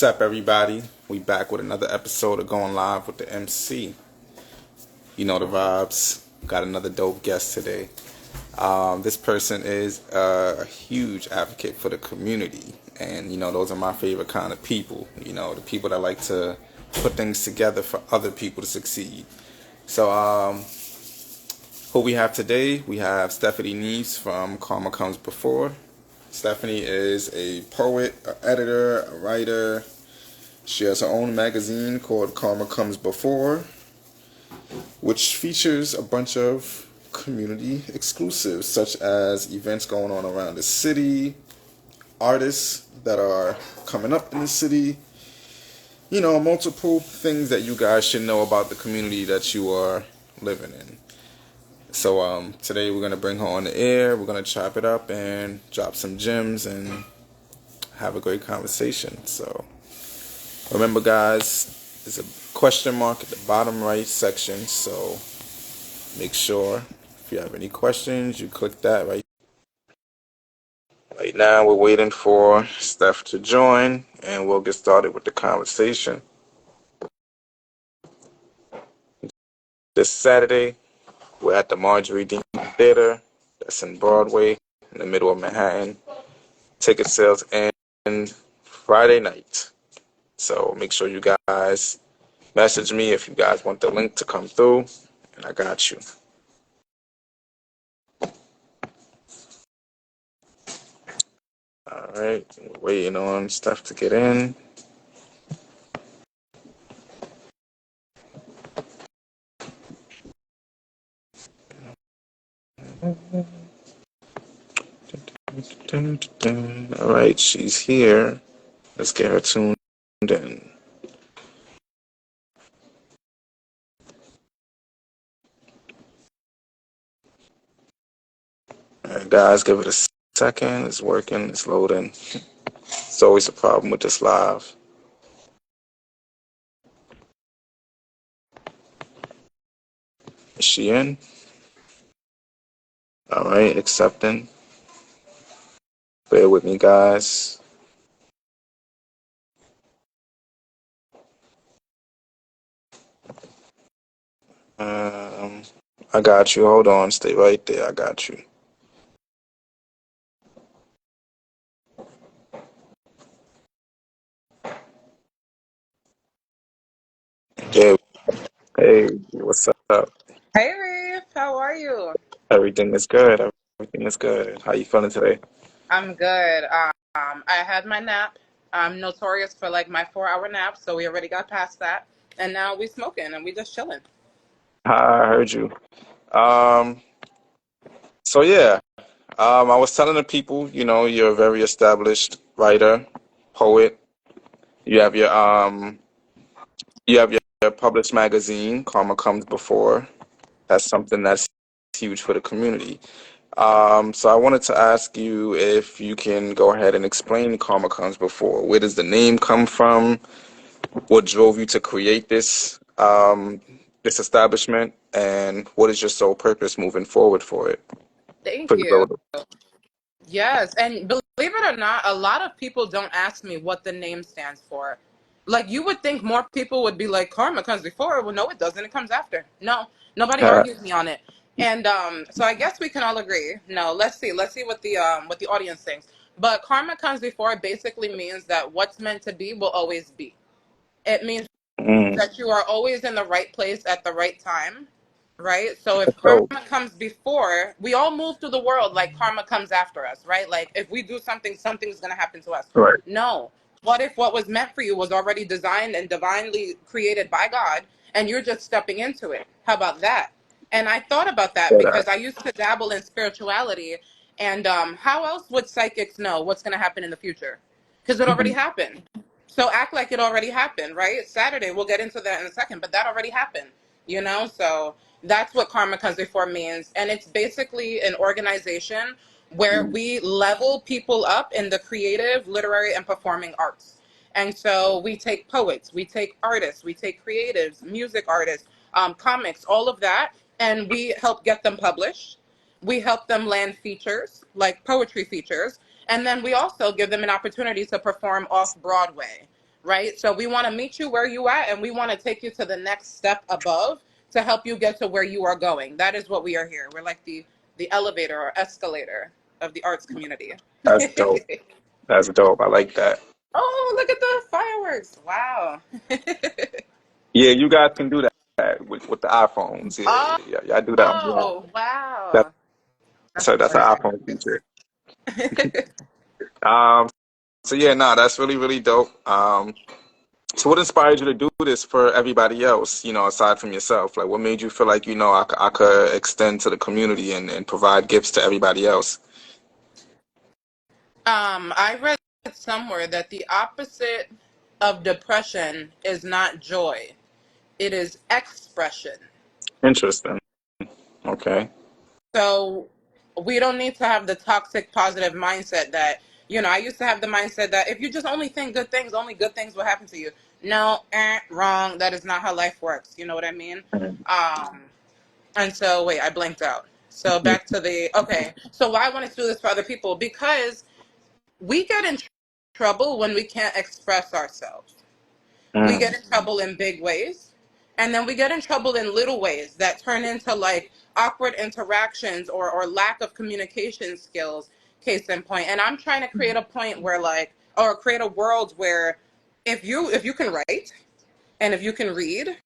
Sup, everybody? We back with another episode of Going Live with the MC. You know the vibes. Got another dope guest today. This person is a huge advocate for the community, and those are my favorite kind of people. The people that like to put things together for other people to succeed. So, who we have today? We have Stephanie Neves from Karma Comes Before. Stephanie is a poet, an editor, a writer. She has her own magazine called Karma Comes Before, which features a bunch of community exclusives, such as events going on around the city, artists that are coming up in the city, multiple things that you guys should know about the community that you are living in. So today we're going to bring her on the air, we're going to chop it up and drop some gems and have a great conversation. So remember, guys, there's a question mark at the bottom right section, so make sure if you have any questions, you click that right. Right now, we're waiting for Steph to join, and we'll get started with the conversation. This Saturday, we're at the Marjorie Dean Theater. That's in Broadway, in the middle of Manhattan. Ticket sales end Friday night. So make sure you guys message me if you guys want the link to come through, and I got you. All right, we're waiting on stuff to get in. All right, she's here. Let's get her tuned in. All right, guys, give it a second. It's working. It's loading. It's always a problem with this live. Is she in? All right, accepting. Bear with me, guys. Um, I got you. Hold on. Stay right there. I got you. Yeah. Hey, what's up? Hey Reef, how are you? Everything is good. Everything is good. How you feeling today? I'm good. I had my nap. I'm notorious for like my 4 hour nap, so we already got past that. And now we smoking and we just chilling. I heard you. Um, so yeah, I was telling the people, you're a very established writer, poet. You have your published magazine, Karma Comes Before. That's something that's huge for the community. So I wanted to ask you if you can go ahead and explain Karma Comes Before. Where does the name come from? What drove you to create this establishment, and what is your sole purpose moving forward for it? Thank For the you. builder. Yes, and believe it or not, a lot of people don't ask me what the name stands for. Like you would think more people would be like karma comes before. Well, no, it doesn't. It comes after. No, nobody argues me on it. And so I guess we can all agree. No, let's see. Let's see what the audience thinks. But karma comes before basically means that what's meant to be will always be. It means Mm, that you are always in the right place at the right time, right? So if karma so, comes before, we all move through the world like karma comes after us, right? Like if we do something, something's going to happen to us. right. No. What if what was meant for you was already designed and divinely created by God and you're just stepping into it? How about that? And I thought about that Say that. because I used to dabble in spirituality. And how else would psychics know what's going to happen in the future? Because it already Mhm. happened. So act like it already happened, right? Saturday, we'll get into that in a second, but that already happened. So that's what Karma Comes Before means. And it's basically an organization where we level people up in the creative, literary, and performing arts. And so we take poets, we take artists, we take creatives, music artists, comics, all of that, and we help get them published. We help them land features, like poetry features, and then we also give them an opportunity to perform off Broadway, right? So we want to meet you where you at, and we want to take you to the next step above to help you get to where you are going. That is what we are here. We're like the elevator or escalator of the arts community. That's dope. That's dope. I like that. Oh, look at the fireworks. Wow. Yeah, you guys can do that with the iPhones. Yeah, Oh, yeah, yeah. I do that on my. That's wow. that's an iPhone feature. Um. So yeah, nah, that's really really dope. So what inspired you to do this for everybody else? Aside from yourself, like what made you feel like I could extend to the community and provide gifts to everybody else? I read somewhere that the opposite of depression is not joy, it is expression. Interesting. Okay. So we don't need to have the toxic positive mindset that, I used to have the mindset that if you just only think good things, only good things will happen to you. No, wrong. That is not how life works. You know what I mean? Um, and so, wait, I blanked out. So back to okay. So why I wanted to do this for other people? Because we get in trouble when we can't express ourselves. We Mm, get in trouble in big ways, and then we get in trouble in little ways that turn into like awkward interactions or lack of communication skills, case in point. And I'm trying to create a point where like, or create a world where if you can write and if you can read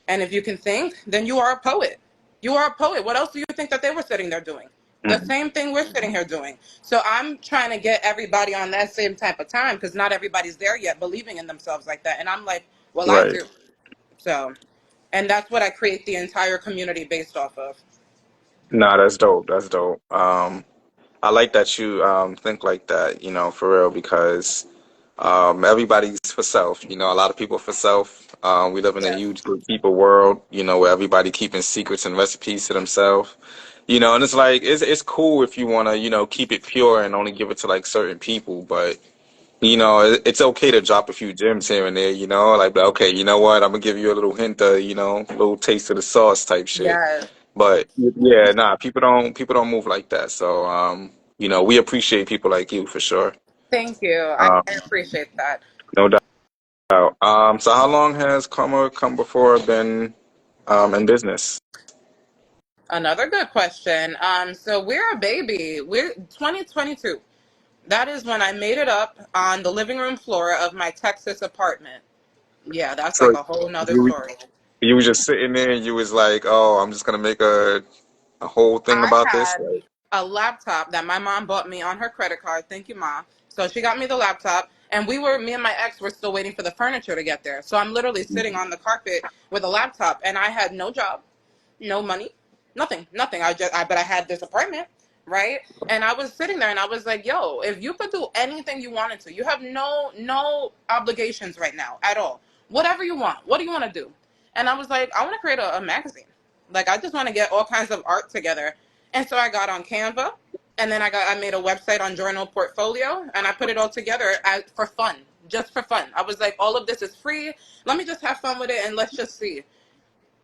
and if you can think, then you are a poet. You are a poet. What else do you think that they were sitting there doing? The mm, same thing we're sitting here doing. So I'm trying to get everybody on that same type of time because not everybody's there yet believing in themselves like that. And I'm like, well, I right. do. So, and that's what I create the entire community based off of. Nah, that's dope. That's dope. I like that you think like that, for real, because everybody's for self. A lot of people for self. We live in a Yes. huge people world, where everybody keeping secrets and recipes to themselves. And it's like it's cool if you want to, keep it pure and only give it to like certain people, but it's okay to drop a few gems here and there, like, but okay, you know what? I'm gonna give you a little hint of, a little taste of the sauce type shit. Yes. But yeah, nah, people don't move like that. So we appreciate people like you for sure. Thank you. Um, I appreciate that. no doubt. So how long has Karma Come Before been in business? Another good question. So we're a baby. We're 2022. That is when I made it up on the living room floor of my Texas apartment. Yeah, that's So like a whole nother you story. you was just sitting there and you was like, oh, I'm just gonna make a whole thing I about this. had Like, a laptop that my mom bought me on her credit card. Thank you, Mom. So she got me the laptop, and me and my ex were still waiting for the furniture to get there. So I'm literally sitting on the carpet with a laptop, and I had no job, no money, nothing. But I had this apartment, right? And I was sitting there, and I was like, "Yo, if you could do anything you wanted to, you have no obligations right now at all. Whatever you want. What do you want to do?" And I was like, "I want to create a magazine. Like, I just want to get all kinds of art together." And so I got on Canva, and then I made a website on Journal Portfolio, and I put it all together for fun, just for fun. I was like, all of this is free. Let me just have fun with it, and let's just see.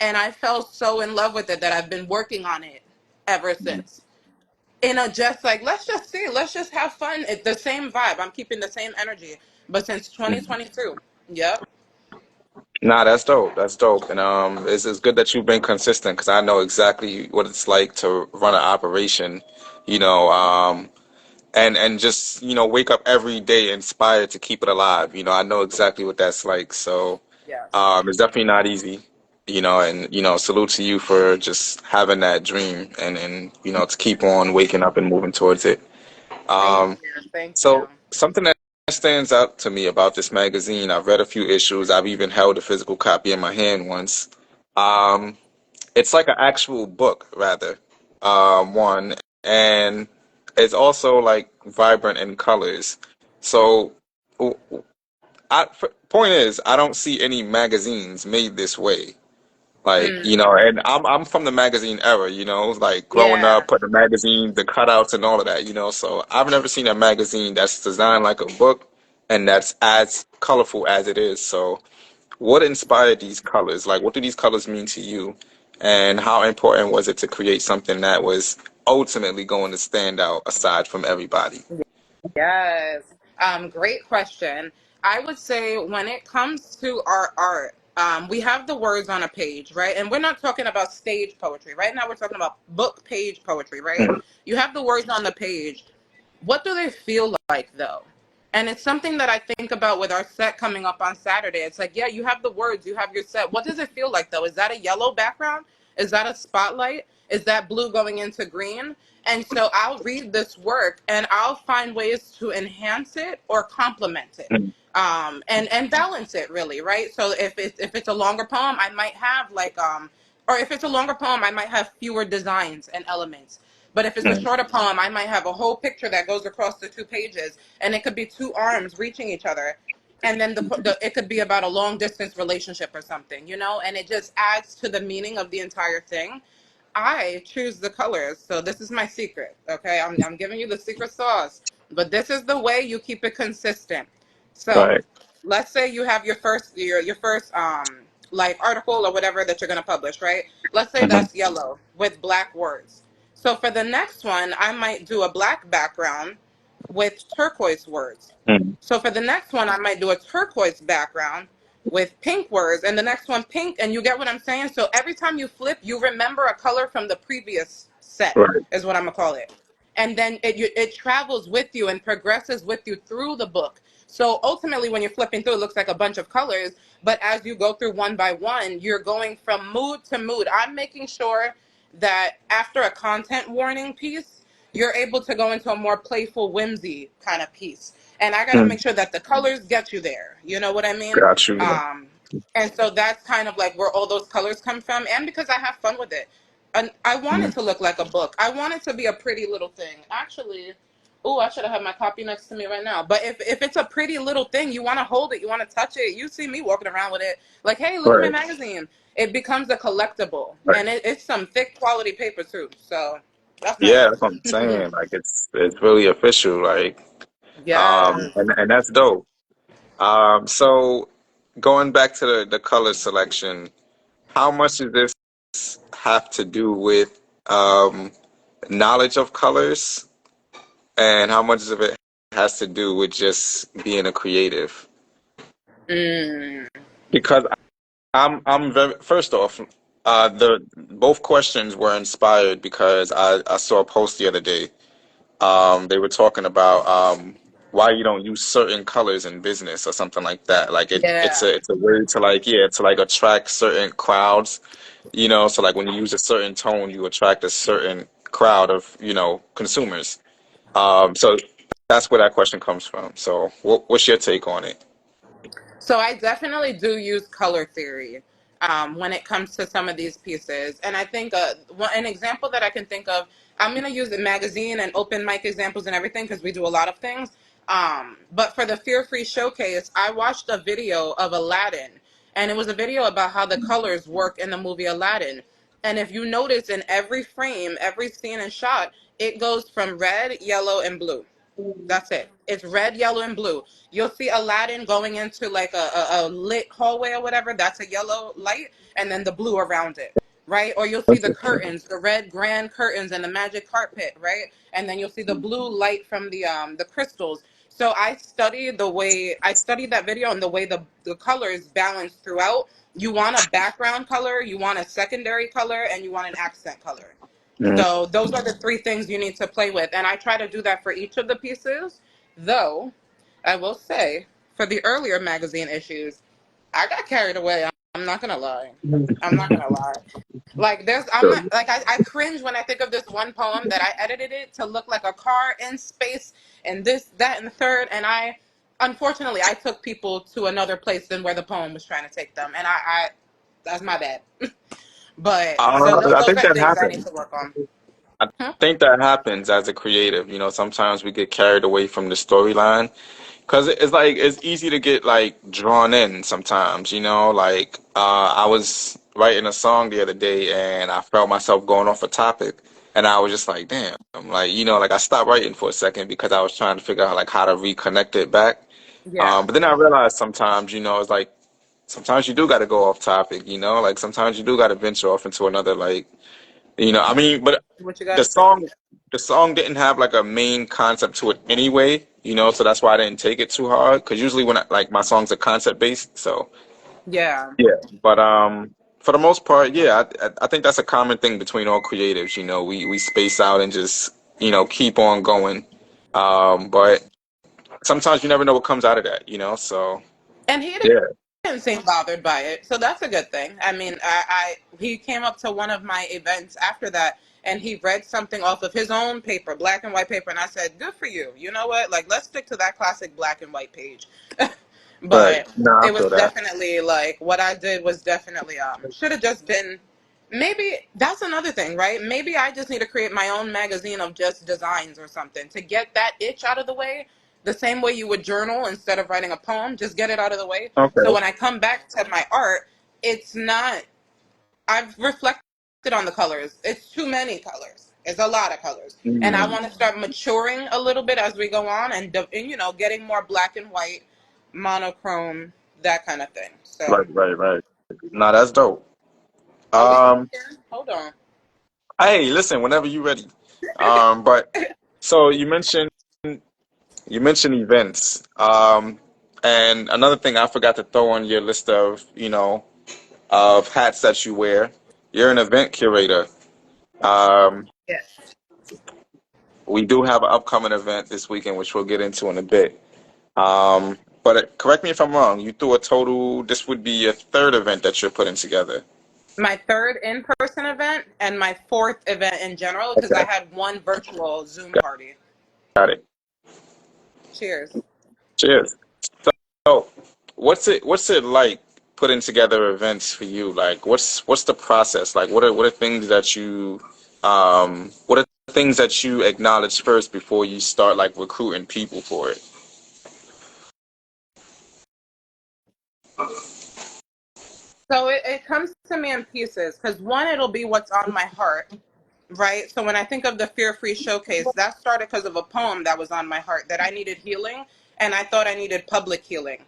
And I fell so in love with it that I've been working on it ever since. In a just like, let's just see, let's just have fun. It's the same vibe. I'm keeping the same energy. But since 2022, yep, nah, that's dope. That's dope. And it's good that you've been consistent because I know exactly what it's like to run an operation. You know, and just wake up every day inspired to keep it alive. I know exactly what that's like. So yes. it's definitely not easy. And salute to you for just having that dream and to keep on waking up and moving towards it. Thank Um, you. Thank you. so something that stands out to me about this magazine, I've read a few issues. I've even held a physical copy in my hand once. Um, it's like an actual book, rather. One, and it's also like vibrant in colors. So, point is, I don't see any magazines made this way. Like, Mm, and I'm from the magazine era, like growing yeah. up, putting the magazine, the cutouts and all of that, so I've never seen a magazine that's designed like a book and that's as colorful as it is. So what inspired these colors? Like, what do these colors mean to you? And how important was it to create something that was ultimately going to stand out aside from everybody? Yes. Great question. I would say when it comes to our art, we have the words on a page, right? And we're not talking about stage poetry. Right now, we're talking about book page poetry, right? Mm, You have the words on the page. What do they feel like, though? And it's something that I think about with our set coming up on Saturday. It's like, yeah, you have the words, you have your set. What does it feel like, though? Is that a yellow background? Is that a spotlight? Is that blue going into green? And so I'll read this work and I'll find ways to enhance it or complement it, mm, and balance it really, right? So if it's a longer poem, I might have like or if it's a longer poem, I might have fewer designs and elements. But if it's a mm, shorter poem, I might have a whole picture that goes across the two pages, and it could be two arms reaching each other, and then it could be about a long distance relationship or something, and it just adds to the meaning of the entire thing. I choose the colors, so this is my secret. Okay, I'm giving you the secret sauce, but this is the way you keep it consistent. So, right. let's say you have your first like article or whatever that you're gonna publish, right? Let's say Mhm, that's yellow with black words. So for the next one, I might do a black background with turquoise words. mm, So for the next one, I might do a turquoise background with pink words, and the next one pink, and you get what I'm saying? So every time you flip, you remember a color from the previous set, right. is what I'm gonna call it. And then it travels with you and progresses with you through the book. So ultimately, when you're flipping through, it looks like a bunch of colors. But as you go through one by one, you're going from mood to mood. I'm making sure that after a content warning piece, you're able to go into a more playful, whimsy kind of piece. And I got to Mm, make sure that the colors get you there. You know what I mean? got you. Yeah. Um, and so that's kind of like where all those colors come from. And because I have fun with it. And I want it Mm, to look like a book. I want it to be a pretty little thing. Actually, oh, I should have had my copy next to me right now. But if it's a pretty little thing, you want to hold it, you want to touch it. You see me walking around with it, like, hey, look at my right. magazine. It becomes a collectible, Right. and it's some thick quality paper too. So that's Yeah, nice. that's what I'm saying. Like it's really official. Like Yes. and that's dope. So going back to the color selection, how much does this have to do with knowledge of colors, and how much of it has to do with just being a creative? Mm, Because I'm very first off, the both questions were inspired because I saw a post the other day. They were talking about why you don't use certain colors in business or something like that. Like it's yeah. a way to like to like attract certain crowds, so like when you use a certain tone, you attract a certain crowd of, consumers. So that's where that question comes from. So what's your take on it? So I definitely do use color theory when it comes to some of these pieces. And I think an example that I can think of, I'm going to use the magazine and open mic examples and everything because we do a lot of things. But for the Fear Free Showcase, I watched a video of Aladdin. And it was a video about how the colors work in the movie Aladdin. And if you notice in every frame, every scene and shot, it goes from red, yellow, and blue. That's it. It's red, yellow, and blue. You'll see Aladdin going into like a lit hallway or whatever. That's a yellow light, and then the blue around it, right? Or you'll see the Interesting. curtains, the red grand curtains, and the magic carpet, right? And then you'll see the blue light from the crystals. So I studied that video and the way the colors balance throughout. You want a background color, you want a secondary color, and you want an accent color. Mhm. So those are the three things you need to play with. And I try to do that for each of the pieces. Though, I will say, for the earlier magazine issues, I got carried away. I'm not gonna lie. I'm not gonna lie. Like I'm So, not like I cringe when I think of this one poem that I edited it to look like a car in space and this, that, and the third. And unfortunately, I took people to another place than where the poem was trying to take them. And that's my bad. But so I those think are that things I need happens. to work on. I Huh? think that happens as a creative. Sometimes we get carried away from the storyline because it's like it's easy to get like drawn in sometimes. Like I was writing a song the other day and I felt myself going off a topic, and I was just like, damn, like like I stopped writing for a second because I was trying to figure out like how to reconnect it back. Yeah. But then I realized sometimes, it's like sometimes you do got to go off topic. Like sometimes you do got to venture off into another like. But What you the gotta say? song the song didn't have like a main concept to it anyway, So that's why I didn't take it too hard. Because usually when like my songs are concept based, so Yeah. yeah. But for the most part, yeah, I think that's a common thing between all creatives. We space out and just keep on going. But sometimes you never know what comes out of that. So And he yeah. didn't seem bothered by it, so that's a good thing. I mean, I he came up to one of my events after that, and he read something off of his own paper, black and white paper, and I said, "Good for you. You know what? Like, let's stick to that classic black and white page." Right. But No, I it was feel that. definitely like what I did was definitely should have just been. Maybe that's another thing, right? Maybe I just need to create my own magazine of just designs or something to get that itch out of the way. The same way you would journal instead of writing a poem, just get it out of the way. So Okay. when I come back to my art, it's not, I've reflected on the colors. It's too many colors. It's a lot of colors. And I Mm, want to start maturing a little bit as we go on and getting more black and white, monochrome, that kind of thing. So, right, right, right. No, that's dope. oh, we Um, here. Hold on. hey, listen, whenever you're ready. But so you mentioned events. And another thing I forgot to throw on your list of hats that you wear. You're an event curator. Um, Yes. we do have an upcoming event this weekend, which we'll get into in a bit. But correct me if I'm wrong. You threw a total. This would be your third event that you're putting together. My third in-person event and my fourth event in general because I Okay, had one virtual Zoom party. got it. Cheers. Cheers. So, what's it like putting together events for you? Like, what's the process? Like, what are things that you acknowledge first before you start like recruiting people for it? So it comes to me in pieces because one, it'll be what's on my heart, right? So when I think of the Fear Free Showcase, that started because of a poem that was on my heart that I needed healing, and I thought I needed public healing.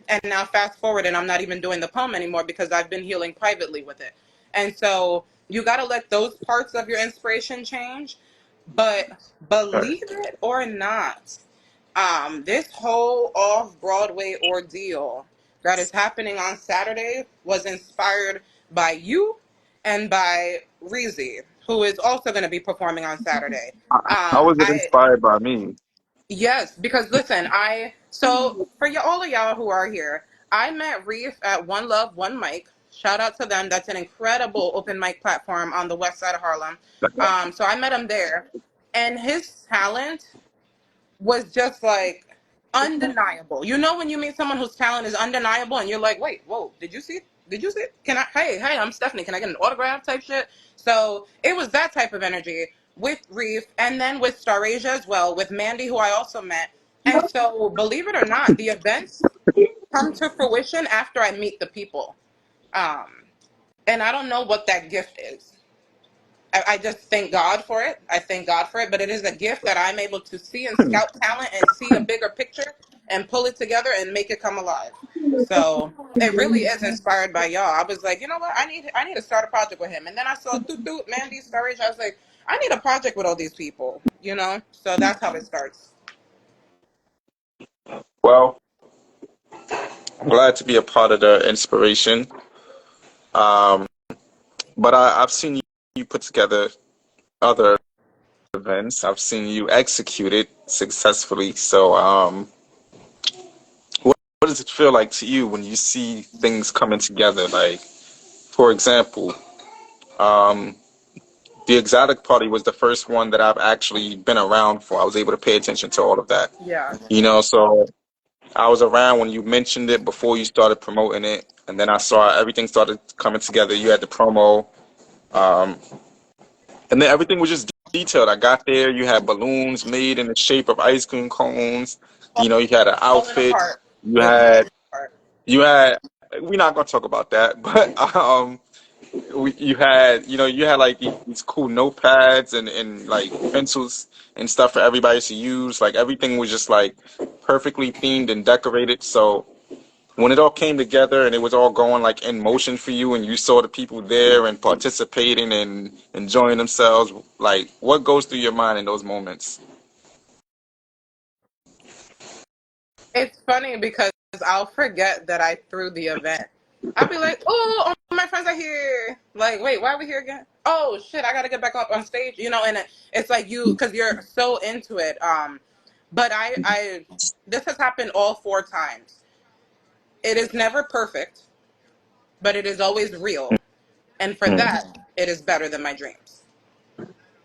And now fast forward, and I'm not even doing the poem anymore because I've been healing privately with it. And so you got to let those parts of your inspiration change. But Right. believe it or not, this whole off-Broadway ordeal that is happening on Saturday was inspired by you and by Reezy, who is also going to be performing on Saturday. How was it I inspired by me? Yes, because listen, so for all of y'all who are here, I met Reef at One Love, One Mic. Shout out to them. That's an incredible open mic platform on the west side of Harlem. So I met him there, and his talent was just like undeniable. You know when you meet someone whose talent is undeniable and you're like, wait, whoa, did you see it? Did you see it? Can I hey, I'm Stephanie, can I get an autograph type shit? So it was that type of energy with Reef and then with Starasia as well, with Mandy, who I also met. And so believe it or not, the events come to fruition after I meet the people. Um, and I don't know what that gift is. I just thank God for it. I thank God for it. But it is a gift that I'm able to see and scout talent and see a bigger picture and pull it together and make it come alive. So it really is inspired by y'all. I was like, you know what? I need to start a project with him. And then I saw Toot Toot, Mandy, Storage. I was like, I need a project with all these people. So that's how it starts. Well, I'm glad to be a part of the inspiration. Um, but I've seen you put together other events. I've seen you execute it successfully. So, what does it feel like to you when you see things coming together? Like, for example, um, the Exotic Party was the first one that I've actually been around for. I was able to pay attention to all of that. Yeah. So I was around when you mentioned it before you started promoting it, and then I saw everything started coming together. You had the promo, um, and then everything was just detailed. I got there, you had balloons made in the shape of ice cream cones. You had an Falling outfit. apart. You Just had falling apart. you had. We're not gonna talk about that, but you had like these cool notepads and like pencils and stuff for everybody to use. Like everything was just like perfectly themed and decorated. So when it all came together and it was all going like in motion for you and you saw the people there and participating and enjoying themselves, like what goes through your mind in those moments? It's funny because I'll forget that I threw the event. I'll be like, oh, all my friends are here. Like, wait, why are we here again? Oh shit, I gotta get back up on stage. And it's like because you're so into it. But this has happened all 4 times. It is never perfect, but it is always real, and for Mm, that, it is better than my dreams.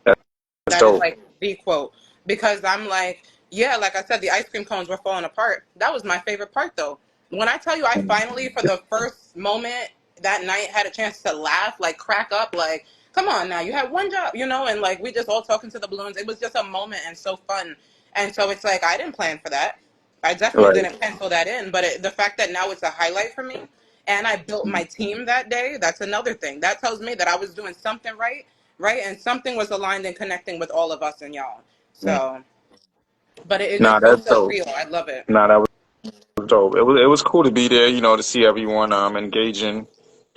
that's That is dope. like the quote. Because I'm like, yeah, like I said, the ice cream cones were falling apart. That was my favorite part though. When I tell you I finally, for the first moment that night, had a chance to laugh, like crack up, like, come on now, you had one job, and like we just all talking to the balloons. It was just a moment and so fun. And so it's like I didn't plan for that. I definitely Right. didn't pencil that in, but the fact that now it's a highlight for me, and I built my team that day, that's another thing. That tells me that I was doing something right, right? And something was aligned and connecting with all of us and y'all. Mm. So, but it Nah, just feels that's so dope. real. I love it. Nah, that was dope. It was cool to be there, to see everyone engaging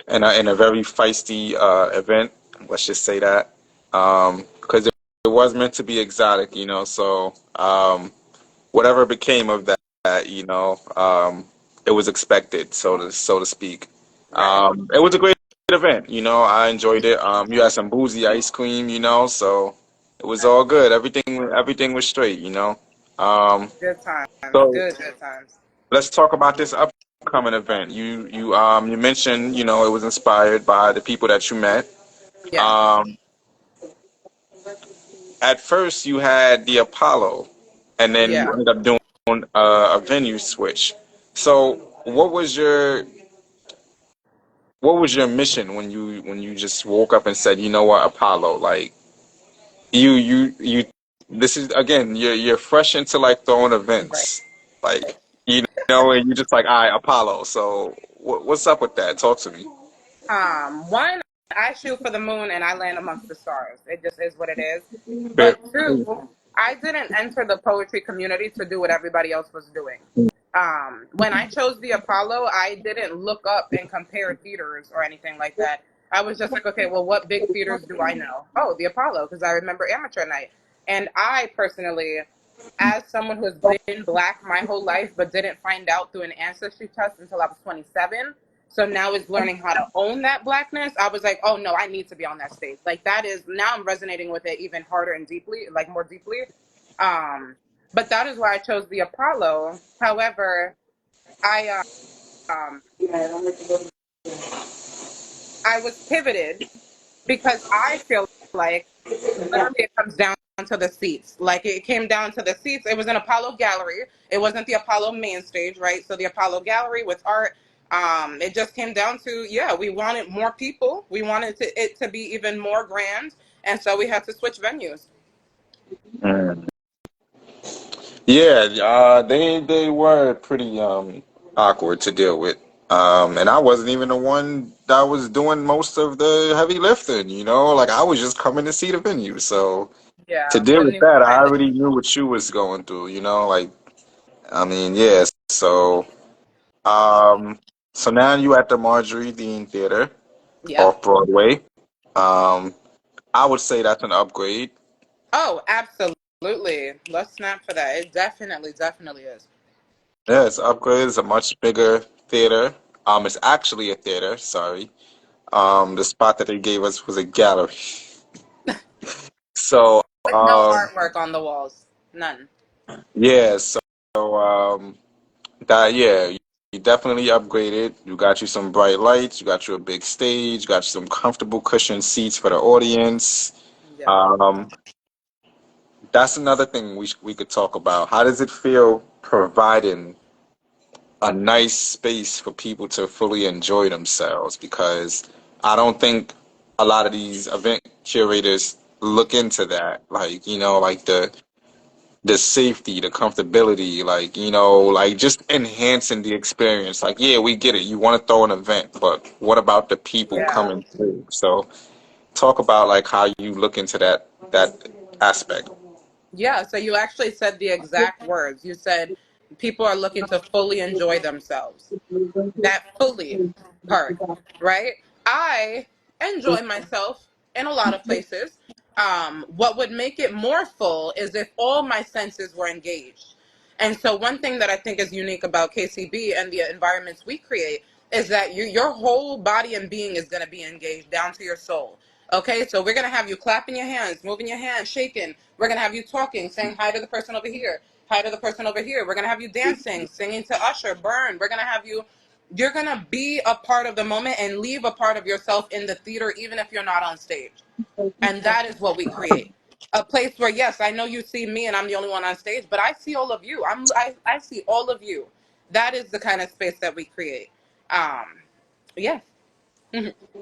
in a very feisty event. Let's just say that. Because it was meant to be exotic, so whatever became of that, it was expected, so to speak. Right. It was a great event, I enjoyed it. You had some boozy ice cream, so it was all good. Everything was straight, Good times. So Good times. let's talk about this upcoming event. You mentioned, it was inspired by the people that you met. Yeah. Um, at first you had the Apollo, and then you Yeah. ended up doing a venue switch. So what was your mission when you just woke up and said, you know what, Apollo, like you this is again, you're fresh into like throwing Right. events, like and you just like, all right, Apollo. So what's up with that? Talk to me. One, I shoot for the moon and I land amongst the stars. It just is what it is. Fair. But two, I didn't enter the poetry community to do what everybody else was doing. When I chose the Apollo, I didn't look up and compare theaters or anything like that. I was just like, okay, well, what big theaters do I know? Oh, the Apollo, because I remember amateur night. And I personally, as someone who has been black my whole life but didn't find out through an ancestry test until I was 27, so now is learning how to own that blackness. I was like, oh no, I need to be on that stage. Like that is now I'm resonating with it even harder and deeply, like more deeply. Um, but that is why I chose the Apollo. However, I um I was pivoted because I feel like literally it comes down to the seats. Like it came down to the seats. It was an Apollo gallery. It wasn't the Apollo main stage, right? So the Apollo gallery with art. It just came down to, yeah, we wanted more people. We wanted it to be even more grand, and so we had to switch venues. Mm. Yeah, they were pretty awkward to deal with. And I wasn't even the one that was doing most of the heavy lifting, like I was just coming to see the venue. So to Yeah, deal wasn't with even that, I behind it. already knew what you was going through, like I mean, yeah. Um so now you at the Marjorie Dean Theater Yep. off Broadway. Um I would say that's an upgrade. Oh, absolutely. Let's snap for that. It definitely, definitely is. Yeah, it's an upgrade. It's a much bigger theater. It's actually a theater, sorry. The spot that they gave us was a gallery. So, With no artwork on the walls. None. yeah, so that yeah, you definitely upgraded. You got you some bright lights. You got you a big stage. You got you some comfortable cushioned seats for the audience. Yep. Um, that's another thing we could talk about. How does it feel providing a nice space for people to fully enjoy themselves? Because I don't think a lot of these event curators look into that. Like, like the safety, the comfortability, like, like just enhancing the experience. Like, yeah, we get it. You want to throw an event, but what about the people Yeah. coming through? So talk about like how you look into that aspect. Yeah, so you actually said the exact words. You said people are looking to fully enjoy themselves. That fully part, right? I enjoy myself in a lot of places. What would make it more full is if all my senses were engaged. And so one thing that I think is unique about KCB and the environments we create is that your whole body and being is going to be engaged down to your soul. Okay, so we're going to have you clapping your hands, moving your hands, shaking. We're going to have you talking, saying hi to the person over here, hi to the person over here. We're going to have you dancing, singing to Usher, Burn. We're going to have you, you're going to be a part of the moment and leave a part of yourself in the theater, even if you're not on stage. And that is what we create. A place where, yes, I know you see me and I'm the only one on stage, but I see all of you. I see all of you. That is the kind of space that we create. Yeah.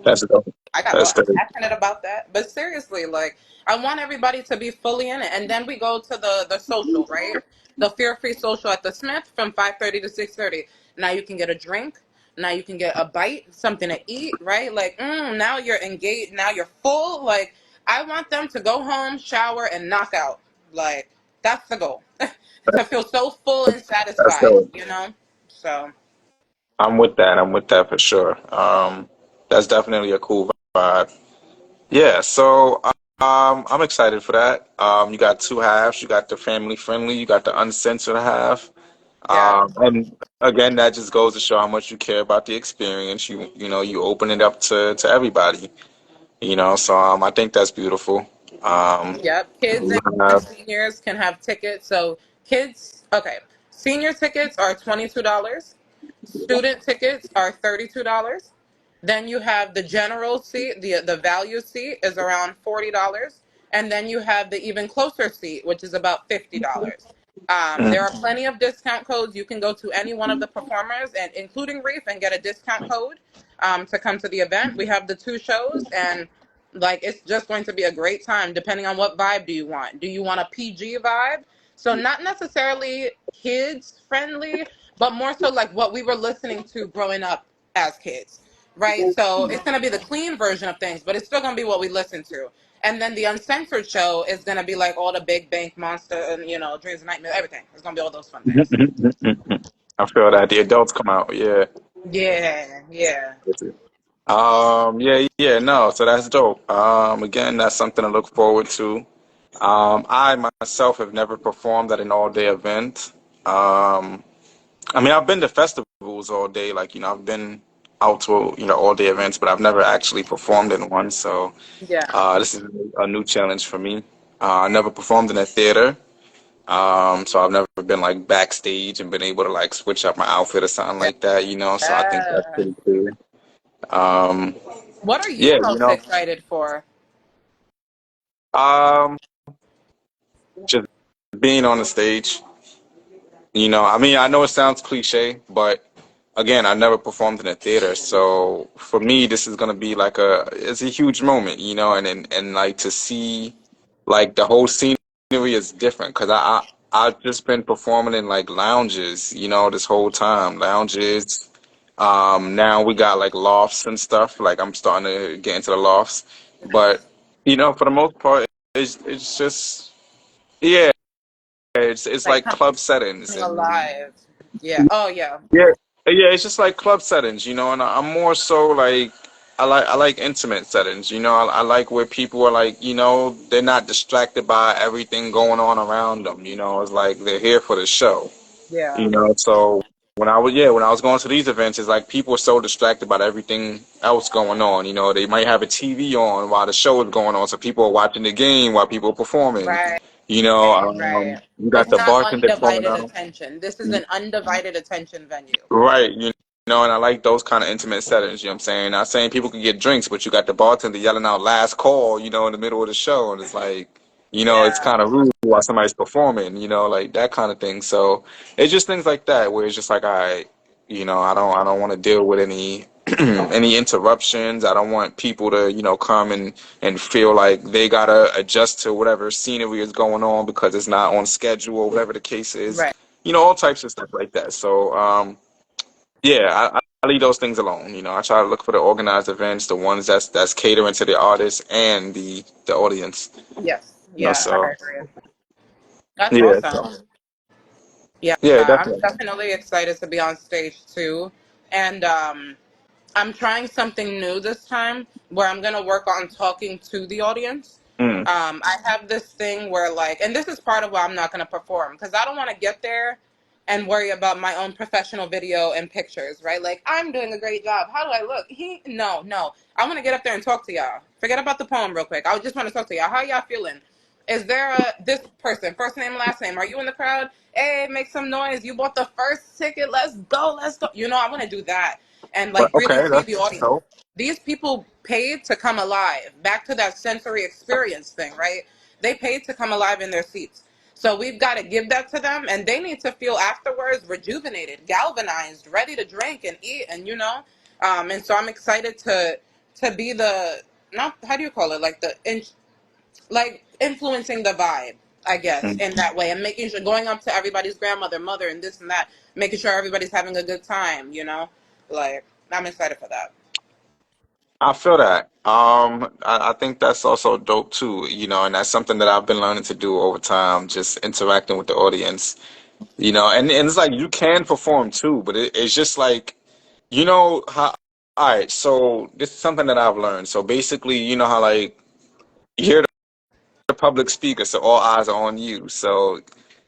That's dope. I got That's all dope. passionate about that. But seriously, like, I want everybody to be fully in it. And then we go to the social, right? The fear free social at the Smith from 5:30 to 6:30. Now you can get a drink. Now you can get a bite, something to eat, right? Like, now you're engaged. Now you're full. Like, I want them to go home, shower, and knock out. Like, that's the goal. To feel so full and That's satisfied, dope. you know? So, I'm with that. I'm with that for sure. That's definitely a cool vibe. Yeah, so I'm excited for that. You got two halves. You got the family friendly. You got the uncensored half. yeah. And again, that just goes to show how much you care about the experience. You open it up to everybody. So I think that's beautiful. Yep. Kids You and have, seniors can have tickets. So kids, okay. Senior tickets are $22. Student tickets are $32. Then you have the general seat, the value seat is around $40. And then you have the even closer seat, which is about $50. There are mm, plenty of discount codes. You can go to any one of the performers, and including Reef, and get a discount code to come to the event. We have the two shows, and like it's just going to be a great time. Depending on what vibe do you want. Do you want a PG vibe? So not necessarily kids friendly, but more so like what we were listening to growing up as kids, right? So it's going to be the clean version of things, but it's still going to be what we listen to. And then the uncensored show is going to be like all the big bank monster and dreams and nightmares, everything. It's going to be all those fun things. I feel that the adults come out. Yeah. Yeah, yeah, Yeah, no, so that's dope. Again, that's something to look forward to. I myself have never performed at an all-day event. I mean, I've been to festivals all day, like, I've been out to, all-day events, but I've never actually performed in one. So, yeah, this is a new challenge for me. I never performed in a theater. So I've never been like backstage and been able to like switch up my outfit or something like that. So I think that's yeah. pretty cool. Um, What are you yeah, most excited for? um, just being on the stage. I mean, I know it sounds cliche, but again, I never performed in a theater, so for me, this is gonna be like it's a huge moment, and like to see like the whole scenery is different because I've just been performing in like lounges, this whole time, lounges. Now we got like lofts and stuff. Like I'm starting to get into the lofts, but for the most part, it's just yeah, it's Like like coming club settings and alive? Yeah. Oh, yeah. yeah, yeah, it's just like club settings, and I'm more so like I like intimate settings, I like where people are like, they're not distracted by everything going on around them, it's like they're here for the show, Yeah. so when I was going to these events, it's like people are so distracted by everything else going on, they might have a TV on while the show is going on, so people are watching the game while people are performing, Right. Right. you got It's the not bartender coming undivided out. attention. This is an undivided attention venue. Right, and I like those kind of intimate settings, you know what I'm saying? Not saying people can get drinks, but you got the bartender yelling out last call, in the middle of the show, and it's like, it's Yeah. kind of rude while somebody's performing, like that kind of thing. So it's just things like that where it's just like, I don't want to deal with any any interruptions. I don't want people to, come and feel like they gotta adjust to whatever scenery is going on because it's not on schedule or whatever the case is. Right. All types of stuff like that. So, yeah, I leave those things alone. I try to look for the organized events, the ones that's catering to the artists and the audience. Yes. Yeah, I So agree. That's yeah, awesome. so, Yeah, yeah, I'm definitely. definitely excited to be on stage too. And I'm trying something new this time where I'm going to work on talking to the audience. Mm, I have this thing where, like, and this is part of why I'm not going to perform because I don't want to get there. and worry about my own professional video and pictures, right? Like, I'm doing a great job. How do I look? No. I want to get up there and talk to y'all. Forget about the poem real quick. I just want to talk to y'all. How y'all feeling? Is there this person, first name, last name? Are you in the crowd? Hey, make some noise. You bought the first ticket. Let's go. Let's go. I want to do that and But like really okay, see the that's audience. dope. These people paid to come alive. Back to that sensory experience thing, right? They paid to come alive in their seats. So we've got to give that to them, and they need to feel afterwards rejuvenated, galvanized, ready to drink and eat, and so I'm excited to be the, not, how do you call it, like like influencing the vibe, I guess, Mm. in that way, and making sure, going up to everybody's grandmother, mother, and this and that, making sure everybody's having a good time. Like, I'm excited for that. I feel that. I think that's also dope too, and that's something that I've been learning to do over time, just interacting with the audience, and it's like you can perform too, but it's just like, how, all right, so this is something that I've learned. So basically, you know how like you're the public speaker, so all eyes are on you. So,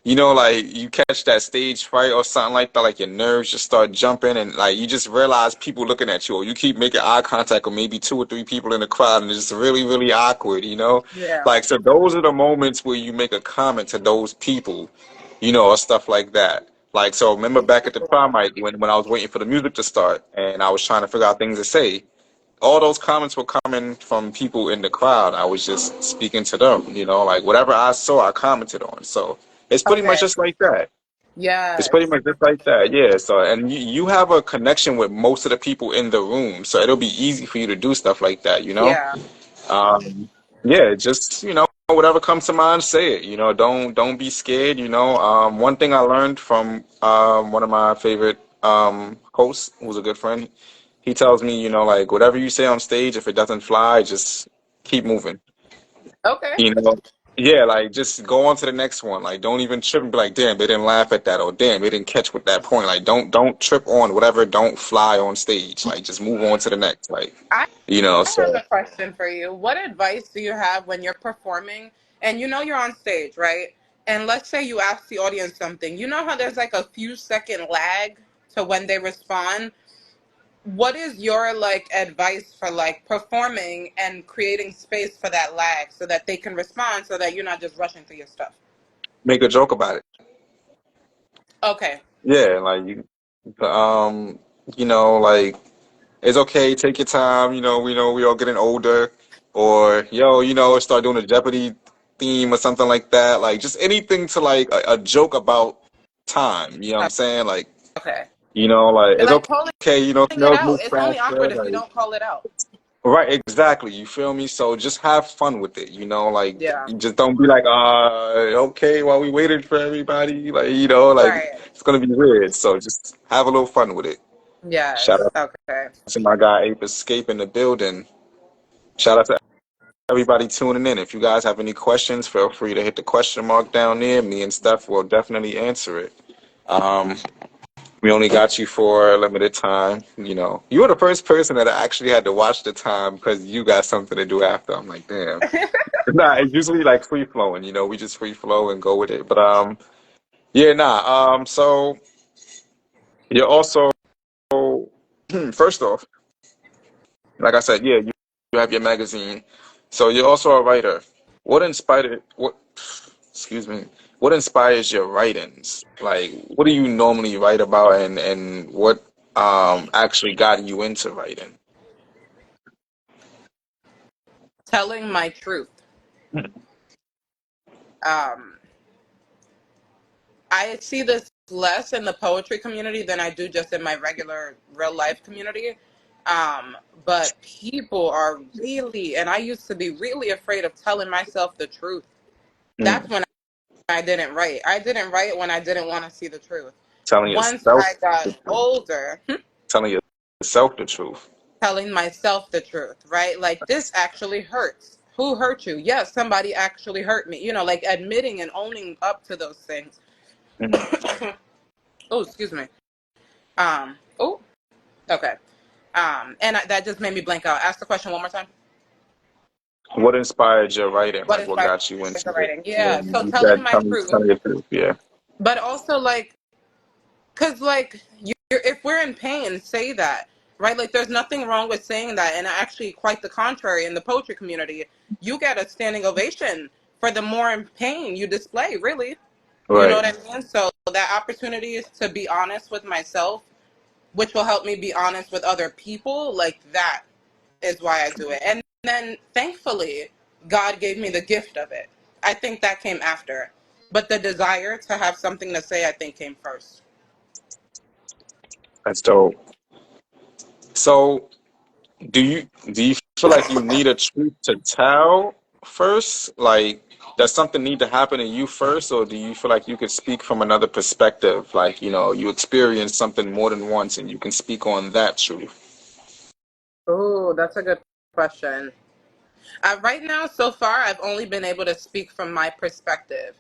like you catch that stage fright or something like that, like your nerves just start jumping, and like you just realize people looking at you, or you keep making eye contact with maybe two or three people in the crowd, and it's just really, really awkward. Yeah. Like, so those are the moments where you make a comment to those people, or stuff like that. Like, so remember back at the prom night when I was waiting for the music to start and I was trying to figure out things to say, all those comments were coming from people in the crowd. I was just speaking to them, like whatever I saw, I commented on. So it's pretty much Okay. just like that. It's pretty Yes. much just like that, yeah. So, and you have a connection with most of the people in the room, so it'll be easy for you to do stuff like that. Yeah. Yeah, just whatever comes to mind, say it. Don't be scared. One thing I learned from one of my favorite hosts, who's a good friend, he tells me, like whatever you say on stage, if it doesn't fly, just keep moving. Okay. You know, yeah, like just go on to the next one. Like don't even trip and be like, damn, they didn't laugh at that, or damn, they didn't catch with that point. Like don't trip on whatever don't fly on stage. Like just move on to the next. Like I I have so a question for you. What advice do you have when you're performing and you're on stage, right? And let's say you ask the audience something. You know how there's like a few second lag to when they respond? What is your like advice for like performing and creating space for that lag so that they can respond so that you're not just rushing through your stuff? make a joke about it. Okay. Yeah, like um, like it's okay, take your time. We know we all getting older, or start doing a Jeopardy theme or something like that. Like just anything to like a joke about time. You know what I'm saying? Okay. Like it's Like calling okay. it Snails out. move It's only faster. awkward if you Like don't call it out. right, exactly. You feel me? So just have fun with it. Like Yeah. you just don't be like, okay, while we waited for everybody. Like like Right. it's gonna be weird. So just have a little fun with it. Shout Yes. out Okay. to my guy Ape Escape in the building. Shout out to everybody tuning in. If you guys have any questions, feel free to hit the question mark down there. Me and Steph will definitely answer it. Um, we only got you for a limited time. You were the first person that I actually had to watch the time because you got something to do after. I'm like, damn. Nah, it's usually like free flowing. We just free flow and go with it. But yeah, nah. So you're also first off, like I said, yeah, you have your magazine. So you're also a writer. What inspired what? Excuse me. What inspires your writings? Like, what do you normally write about, and what actually got you into writing? Telling my truth. Um, I see this less in the poetry community than I do just in my regular real life community. But people are really, and I used to be really afraid of telling myself the truth. That's Mm. when I didn't write. I didn't write when I didn't want to see the truth. Telling Once yourself I got the truth. older, Telling yourself the truth. telling myself the truth, right? Like, this actually hurts. Who hurt you? Yes, somebody actually hurt me. Like admitting and owning up to those things. Mhm. Oh, excuse me. Oh, okay. That just made me blank out. Ask the question one more time. What inspired your writing? What Like, what inspired got you into the it? writing? Yeah, Yeah. So you telling said my telling truth, telling your truth. Yeah. but also like Because, like, if we're in pain, say that, right? Like, there's nothing wrong with saying that. And actually, quite the contrary, in the poetry community, you get a standing ovation for the more in pain you display, really. You know Right. what I mean? So, that opportunity is to be honest with myself, which will help me be honest with other people, like, that is why I do it. And then, thankfully, God gave me the gift of it. I think that came after. But the desire to have something to say, I think, came first. That's dope. So, do you feel like you need a truth to tell first? Like, does something need to happen in you first, or do you feel like you could speak from another perspective? Like, you experience something more than once, and you can speak on that truth. Oh, that's a good question. Right now, so far, I've only been able to speak from my perspective.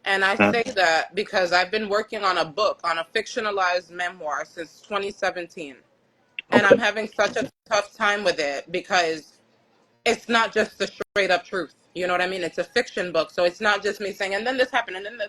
And I Mhm. say that because I've been working on a book, on a fictionalized memoir since 2017. And I'm Okay. having such a tough time with it because it's not just the straight up truth. You know what I mean? It's a fiction book, so it's not just me saying, and then this happened, and then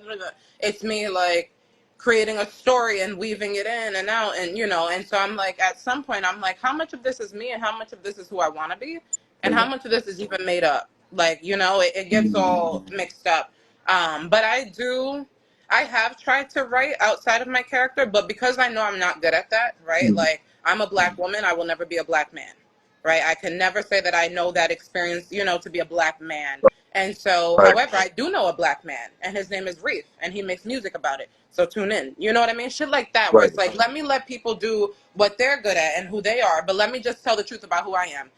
it's me like creating a story and weaving it in and out, and and so I'm like, at some point, I'm like, how much of this is me, and how much of this is who I want to be, and how much of this is even made up? Like, it gets all mixed up. But I have tried to write outside of my character, but because I know I'm not good at that, right? Like, I'm a black woman, I will never be a black man, right? I can never say that I know that experience, to be a black man. And so, Right. however, I do know a black man, and his name is Reef, and he makes music about it. So tune in. You know what I mean? Shit like that, where Right. it's like, let people do what they're good at and who they are, but let me just tell the truth about who I am.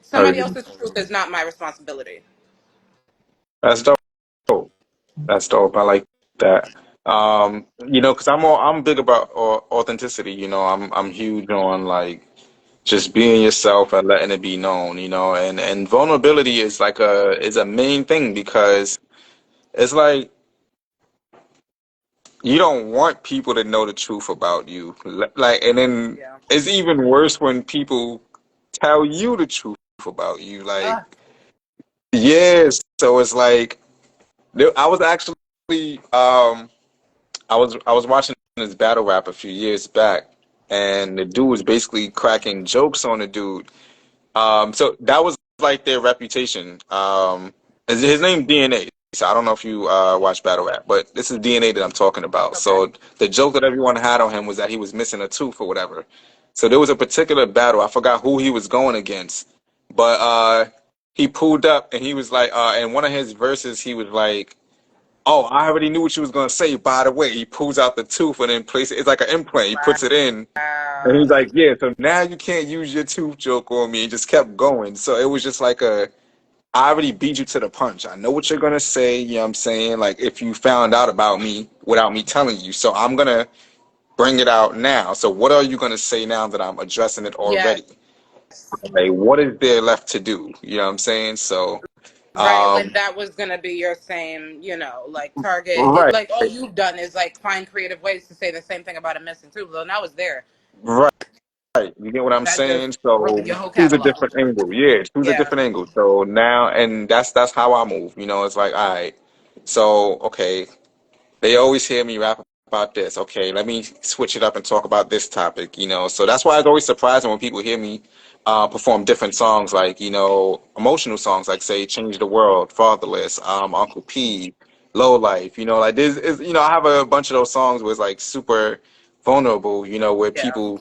Somebody Right. else's truth is not my responsibility. That's dope. That's dope. I like that. Because I'm big about authenticity. I'm huge on like just being yourself and letting it be known. And vulnerability is a main thing because it's like you don't want people to know the truth about you. Like, and then Yeah. it's even worse when people tell you the truth about you. Like, Ah, yes. So it's like I was actually I was watching this battle rap a few years back, and the dude was basically cracking jokes on the dude. So that was like their reputation. His name DNA. So I don't know if you watch battle rap, but this is DNA that I'm talking about. okay. So the joke that everyone had on him was that he was missing a tooth or whatever. So there was a particular battle. I forgot who he was going against, but he pulled up and he was like, in one of his verses, he was like, "Oh, I already knew what you was gonna say." By the way, he pulls out the tooth and then places it. It's like an implant. He puts it in, and Wow. he's like, "Yeah, so now you can't use your tooth joke on me." And just kept going. So it was just like I already beat you to the punch. I know what you're gonna say. You know what I'm saying? Like if you found out about me without me telling you, so I'm gonna bring it out now. So what are you gonna say now that I'm addressing it Yes. already? Like what is there left to do? You know what I'm saying? So, Right, when um, that was gonna be your same, like target. right, Like all you've done is like find creative ways to say the same thing about a missing tooth. So now it's there. right. Right, you get what I'm That just saying? ruined So your whole choose a catalog. different angle. Yeah, choose a Yeah, different angle. So now, and that's how I move. It's like, all right. So okay, they always hear me rap about this. Okay, let me switch it up and talk about this topic. So that's why it's always surprising when people hear me perform different songs, like emotional songs, like say "Change the World," "Fatherless," "Uncle P," "Low Life." Like this is I have a bunch of those songs where it's like super vulnerable. Where yeah. people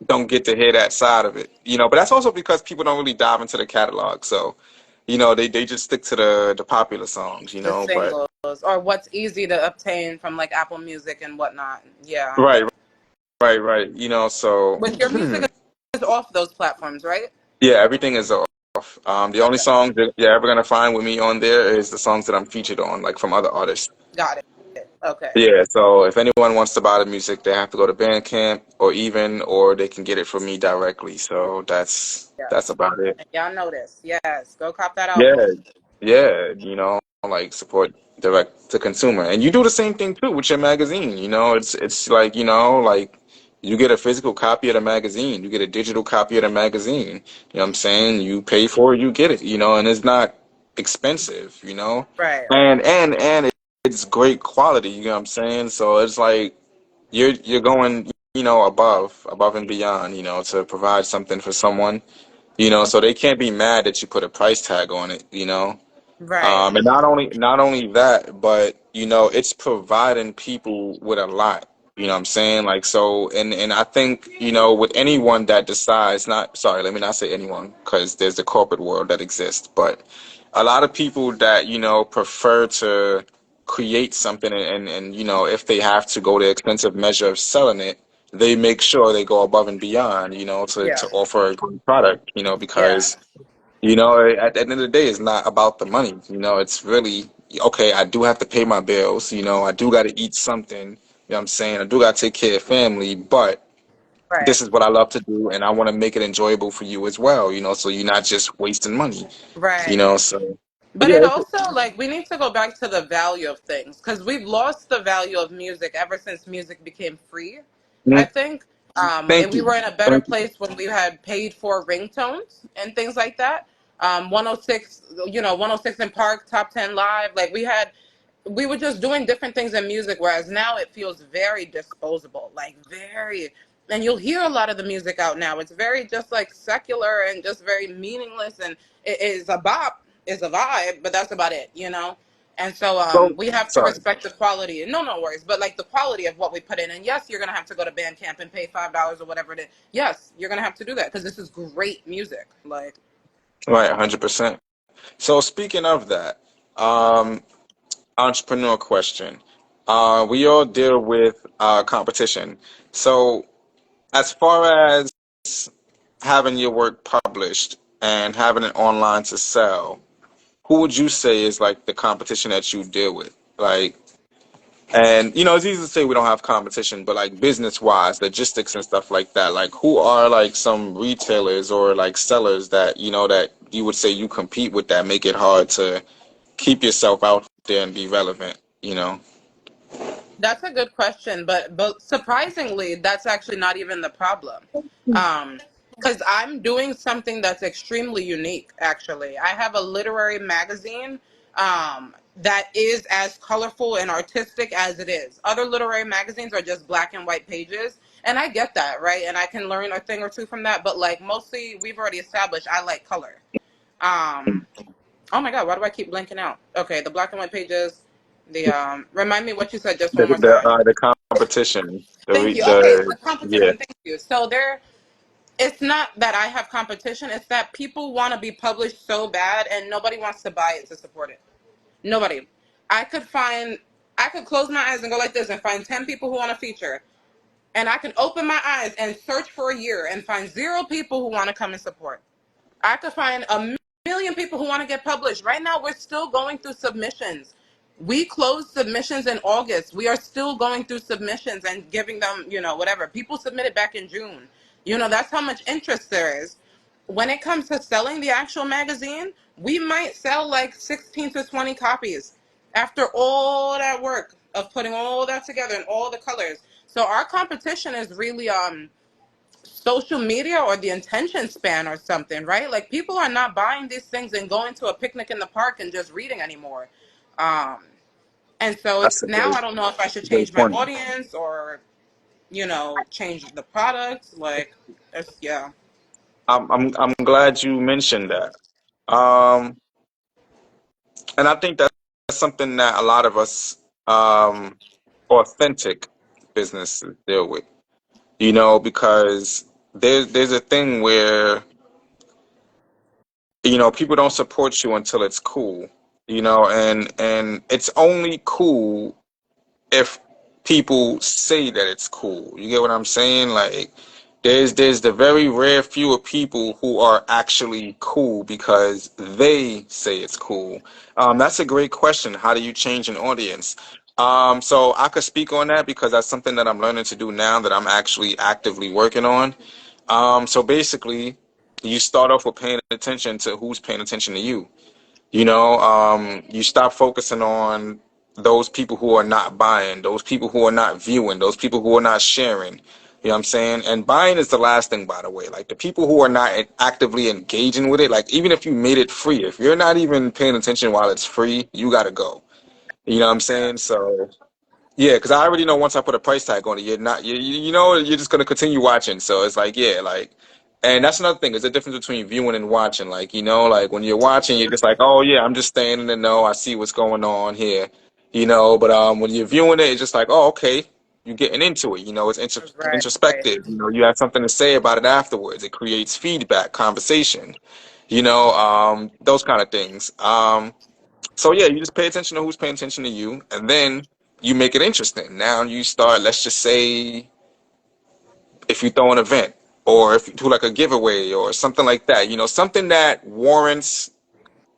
don't get to hear that side of it. But that's also because people don't really dive into the catalog. So they just stick to the popular songs. The But singles or what's easy to obtain from like Apple Music and whatnot. Yeah, right. Right, right. So but your music is off those platforms, right? yeah, everything is off. The only Okay, songs that you're ever gonna find with me on there is the songs that I'm featured on, like from other artists. got it. Okay, Yeah, so if anyone wants to buy the music, they have to go to Bandcamp or they can get it from me directly. So that's yes. about it. And y'all know this. Yes, go cop that Yeah, album. yeah, like support direct to consumer. And you do the same thing too with your magazine. It's like, like you get a physical copy of the magazine, you get a digital copy of the magazine. You know what I'm saying? You pay for it, you get it, and it's not expensive. Right. And it's great quality, you know what I'm saying? So it's like you're going, above and beyond, to provide something for someone, so they can't be mad that you put a price tag on it. Right. And not only that, but it's providing people with a lot. You know what I'm saying? Like so, and I think with anyone that decides not, sorry, let me not say anyone, because there's the corporate world that exists, but a lot of people that prefer to create something, and if they have to go the expensive measure of selling it, they make sure they go above and beyond, to Yeah. offer a good product, Yeah. because at the end of the day, it's not about the money. It's really, okay, I do have to pay my bills. I do got to eat something. You know what I'm saying? I do got to take care of family, but Right. this is what I love to do, and I want to make it enjoyable for you as well, so you're not just wasting money, Right. so But yeah. it also, like, we need to go back to the value of things because we've lost the value of music ever since music became free, I Mhm. think. And Thank we you. were in a better Thank you. place when we had paid for ringtones and things like that. 106, 106 in Park, Top 10 Live. Like, we were just doing different things in music, whereas now it feels very disposable, like very. And you'll hear a lot of the music out now. It's very just like secular and just very meaningless, and it is a bop, is a vibe, but that's about it. And so So, we have to sorry. respect the quality. No, no worries, but like the quality of what we put in. And yes, you're gonna have to go to Bandcamp and pay $5 or whatever it is. Yes, you're gonna have to do that because this is great music. Like, Right, 100%. So, speaking of that, um, entrepreneur question. We all deal with competition. So, as far as having your work published and having it online to sell, who would you say is like the competition that you deal with? Like, and it's easy to say we don't have competition, but like business wise, logistics and stuff like that, like who are like some retailers or like sellers that that you would say you compete with that make it hard to keep yourself out there and be relevant? that's a good question, but surprisingly, that's actually not even the problem. Um, because I'm doing something that's extremely unique. Actually, I have a literary magazine that is as colorful and artistic as it is. Other literary magazines are just black and white pages, and I get that, right? And I can learn a thing or two from that. But like mostly, we've already established I like color. Um, Oh my God, why do I keep blanking out? Okay, the black and white pages. The remind me what you said just The one more time. the competition, Thank you. Okay, the yeah, competition. Thank you. So there, it's not that I have competition. It's that people want to be published so bad, and nobody wants to buy it to support it. Nobody. I could find. I could close my eyes and go like this and find 10 people who want to feature, and I can open my eyes and search for a year and find 0 people who want to come and support. I could find a million people who want to get published. Right now, we're still going through submissions. We closed submissions in August. We are still going through submissions and giving them, whatever. People submitted back in June. That's how much interest there is. When it comes to selling the actual magazine, we might sell like 16 to 20 copies after all that work of putting all that together and all the colors. So our competition is really social media or the attention span or something, right? Like people are not buying these things and going to a picnic in the park and just reading anymore. Um, and so that's it's a now great, I don't know if I should great change my point. audience or change the product. Like, it's, yeah. I'm glad you mentioned that. Um, and I think that's something that a lot of us um, authentic businesses deal with. Because there's a thing where people don't support you until it's cool. And it's only cool if people say that it's cool. You get what I'm saying? Like there's the very rare few of people who are actually cool because they say it's cool. That's a great question. How do you change an audience? So I could speak on that because that's something that I'm learning to do now that I'm actually actively working on. So basically, you start off with paying attention to who's paying attention to you. You stop focusing on those people who are not buying, those people who are not viewing, those people who are not sharing. You know what I'm saying? And buying is the last thing, by the way. Like the people who are not actively engaging with it, like even if you made it free, if you're not even paying attention while it's free, you gotta go. You know what I'm saying? So Yeah, because I already know once I put a price tag on it, you're not you know you're just gonna continue watching. So it's like yeah, like, and that's another thing. There's a difference between viewing and watching. Like like when you're watching, you're just like, oh yeah, I'm just staying in the know. I see what's going on here, But when you're viewing it, it's just like, oh okay, you're getting into it. It's Right, right. introspective. You have something to say about it afterwards. It creates feedback, conversation. Those kind of things. So yeah, you just pay attention to who's paying attention to you, and then you make it interesting. Now you start, let's just say, if you throw an event, or if you do like a giveaway or something like that, something that warrants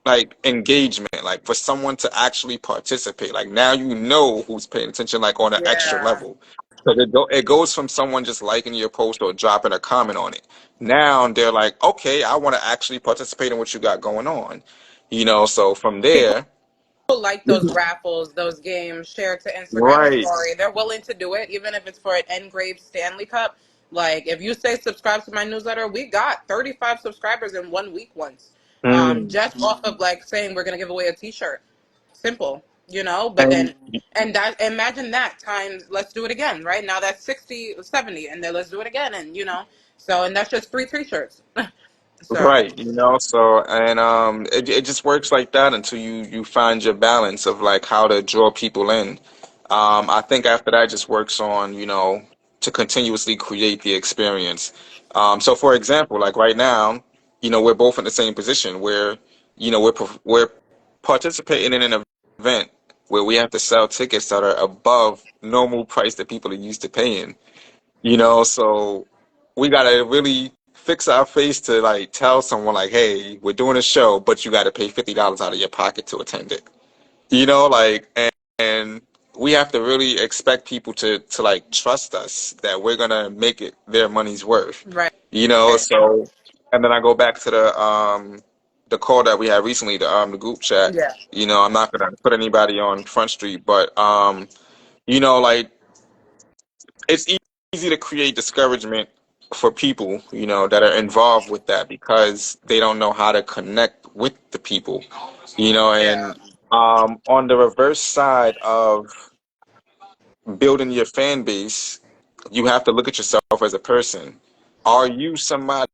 like engagement, like for someone to actually participate. Like now you know who's paying attention, like on an extra Yeah. level. So it goes from someone just liking your post or dropping a comment on it. Now they're like, okay, I want to actually participate in what you got going on. So from People there, like those raffles, those games, share it to Instagram right. story. They're willing to do it, even if it's for an engraved Stanley Cup. Like, if you say subscribe to my newsletter, we got 35 subscribers in 1 week once. Mm. Just off of like saying we're gonna give away a T-shirt. Simple, But And and that imagine that times. Let's do it again, right? Now that's 60, 70, and then let's do it again, and So and that's just 3 T-shirts. So right, so and it just works like that until you find your balance of like how to draw people in. I think after that just works on, to continuously create the experience. So for example, like right now, we're both in the same position where, we're participating in an event where we have to sell tickets that are above normal price that people are used to paying. So we gotta really fix our face to like tell someone like, hey, we're doing a show, but you gotta pay $50 out of your pocket to attend it. And we have to really expect people to like trust us that we're gonna make it their money's worth. right, So and then I go back to the call that we had recently, the group chat. yeah, I'm not gonna put anybody on Front Street, but like it's easy to create discouragement for people, that are involved with that because they don't know how to connect with the people, yeah. and on the reverse side of building your fan base, you have to look at yourself as a person. Are you somebody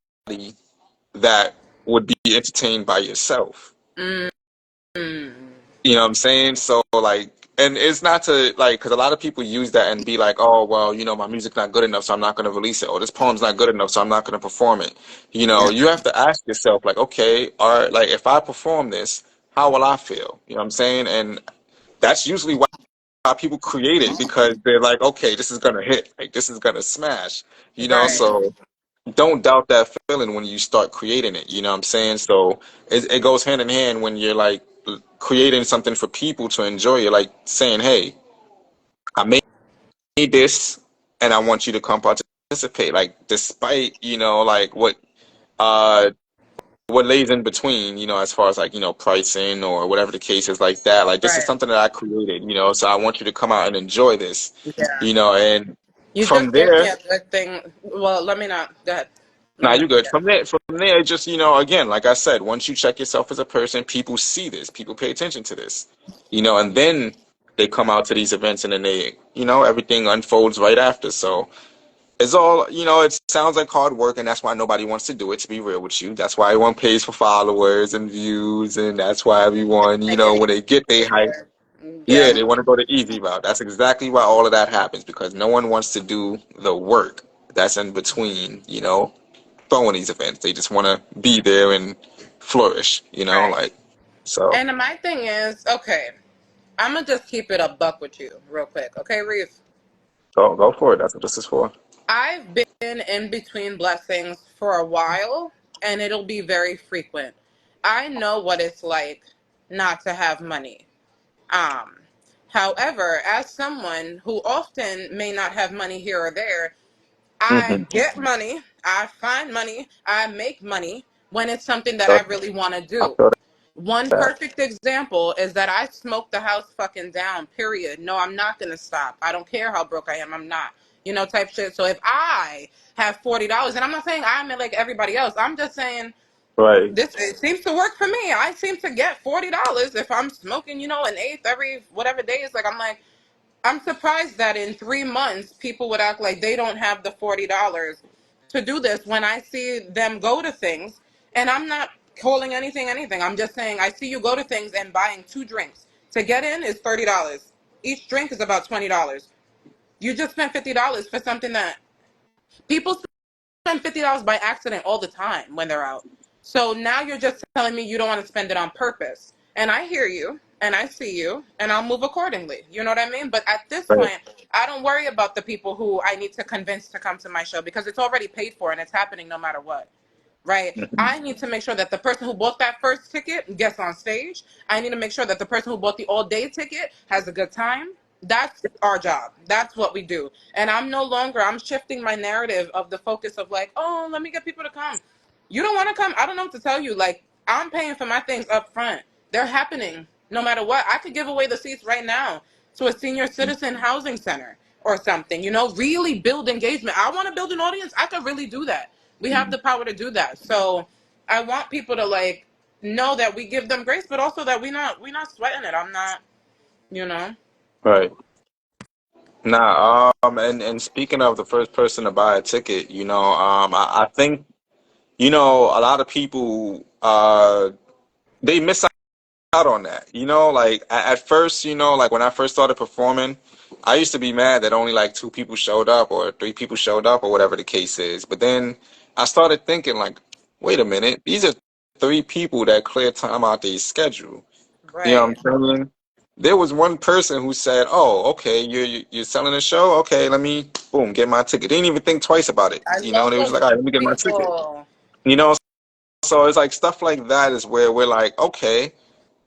that would be entertained by yourself? Mm, You know what I'm saying? So like, and it's not to like, because a lot of people use that and be like, oh well, my music's not good enough, so I'm not going to release it. Or this poem's not good enough, so I'm not going to perform it. yeah, You have to ask yourself like, okay, or like if I perform this, how will I feel? You know what I'm saying? And that's usually why people create it because they're like, okay, this is gonna hit, like this is gonna smash. right, So don't doubt that feeling when you start creating it. You know what I'm saying? So it goes hand in hand when you're like creating something for people to enjoy. You're like saying, hey, I made this and I want you to come participate. Like despite, like uh what lays in between, as far as like, pricing or whatever the case is like that. Like this is right, something that I created, so I want you to come out and enjoy this, yeah. and You from just gave me there. a good thing. Well, let me not. Go ahead. Let Now me you not. good. Yeah. From there, just again, like I said, once you check yourself as a person, people see this, people pay attention to this, and then they come out to these events, and then they, everything unfolds right after. So it's all, it sounds like hard work, and that's why nobody wants to do it. To be real with you, that's why everyone pays for followers and views, and that's why everyone, Make it when they get they hype, easier. yeah, Yeah. they want to go the easy route. That's exactly why all of that happens because no one wants to do the work that's in between, throwing these events. They just want to be there and flourish, Right. like so. And my thing is, okay, I'm gonna just keep it a buck with you, real quick. Okay, Reeve. Go for it. That's what this is for. I've been in between blessings for a while, and it'll be very frequent. I know what it's like not to have money. Um, However, as someone who often may not have money here or there, I Mm-hmm. get money, I find money, I make money when it's something that So I really want to I do. feel One that. perfect example is that I smoke the house fucking down, period. No, I'm not going to stop. I don't care how broke I am. I'm not. Type shit. So if I have $40, and I'm not saying I'm like everybody else, I'm just saying Right. this it seems to work for me. I seem to get $40 if I'm smoking, an eighth every whatever days. Like I'm like, I'm surprised that in 3 months people would act like they don't have the $40 to do this when I see them go to things, and I'm not calling anything. I'm just saying I see you go to things and buying two drinks. To get in is $30. Each drink is about $20. You just spent $50 for something that people spend $50 by accident all the time when they're out. So now you're just telling me you don't want to spend it on purpose. And I hear you and I see you and I'll move accordingly. You know what I mean? But at this Right. point, I don't worry about the people who I need to convince to come to my show because it's already paid for and it's happening no matter what. Right? Mhm. I need to make sure that the person who bought that first ticket gets on stage. I need to make sure that the person who bought the all day ticket has a good time. That's our job. That's what we do. And I'm shifting my narrative of the focus of like, oh, let me get people to come. You don't want to come? I don't know what to tell you. Like, I'm paying for my things up front. They're happening no matter what. I could give away the seats right now to a senior citizen housing center or something, really build engagement. I want to build an audience. I could really do that. We have the power to do that. So I want people to like know that we give them grace, but also that we not sweating it. I'm not, you know. Right. Nah, and speaking of the first person to buy a ticket, I think, a lot of people, they miss out on that. Like at first, like when I first started performing, I used to be mad that only like two people showed up or three people showed up or whatever the case is. But then I started thinking like, wait a minute, these are three people that clear time out their schedule. You know Right. what I'm saying? There was one person who said, "Oh, okay, you're selling a show. Okay, let me boom get my ticket." They didn't even think twice about it. I They love were just those like, "All right, let me get my ticket." people. You know, so it's like stuff like that is where we're like, okay,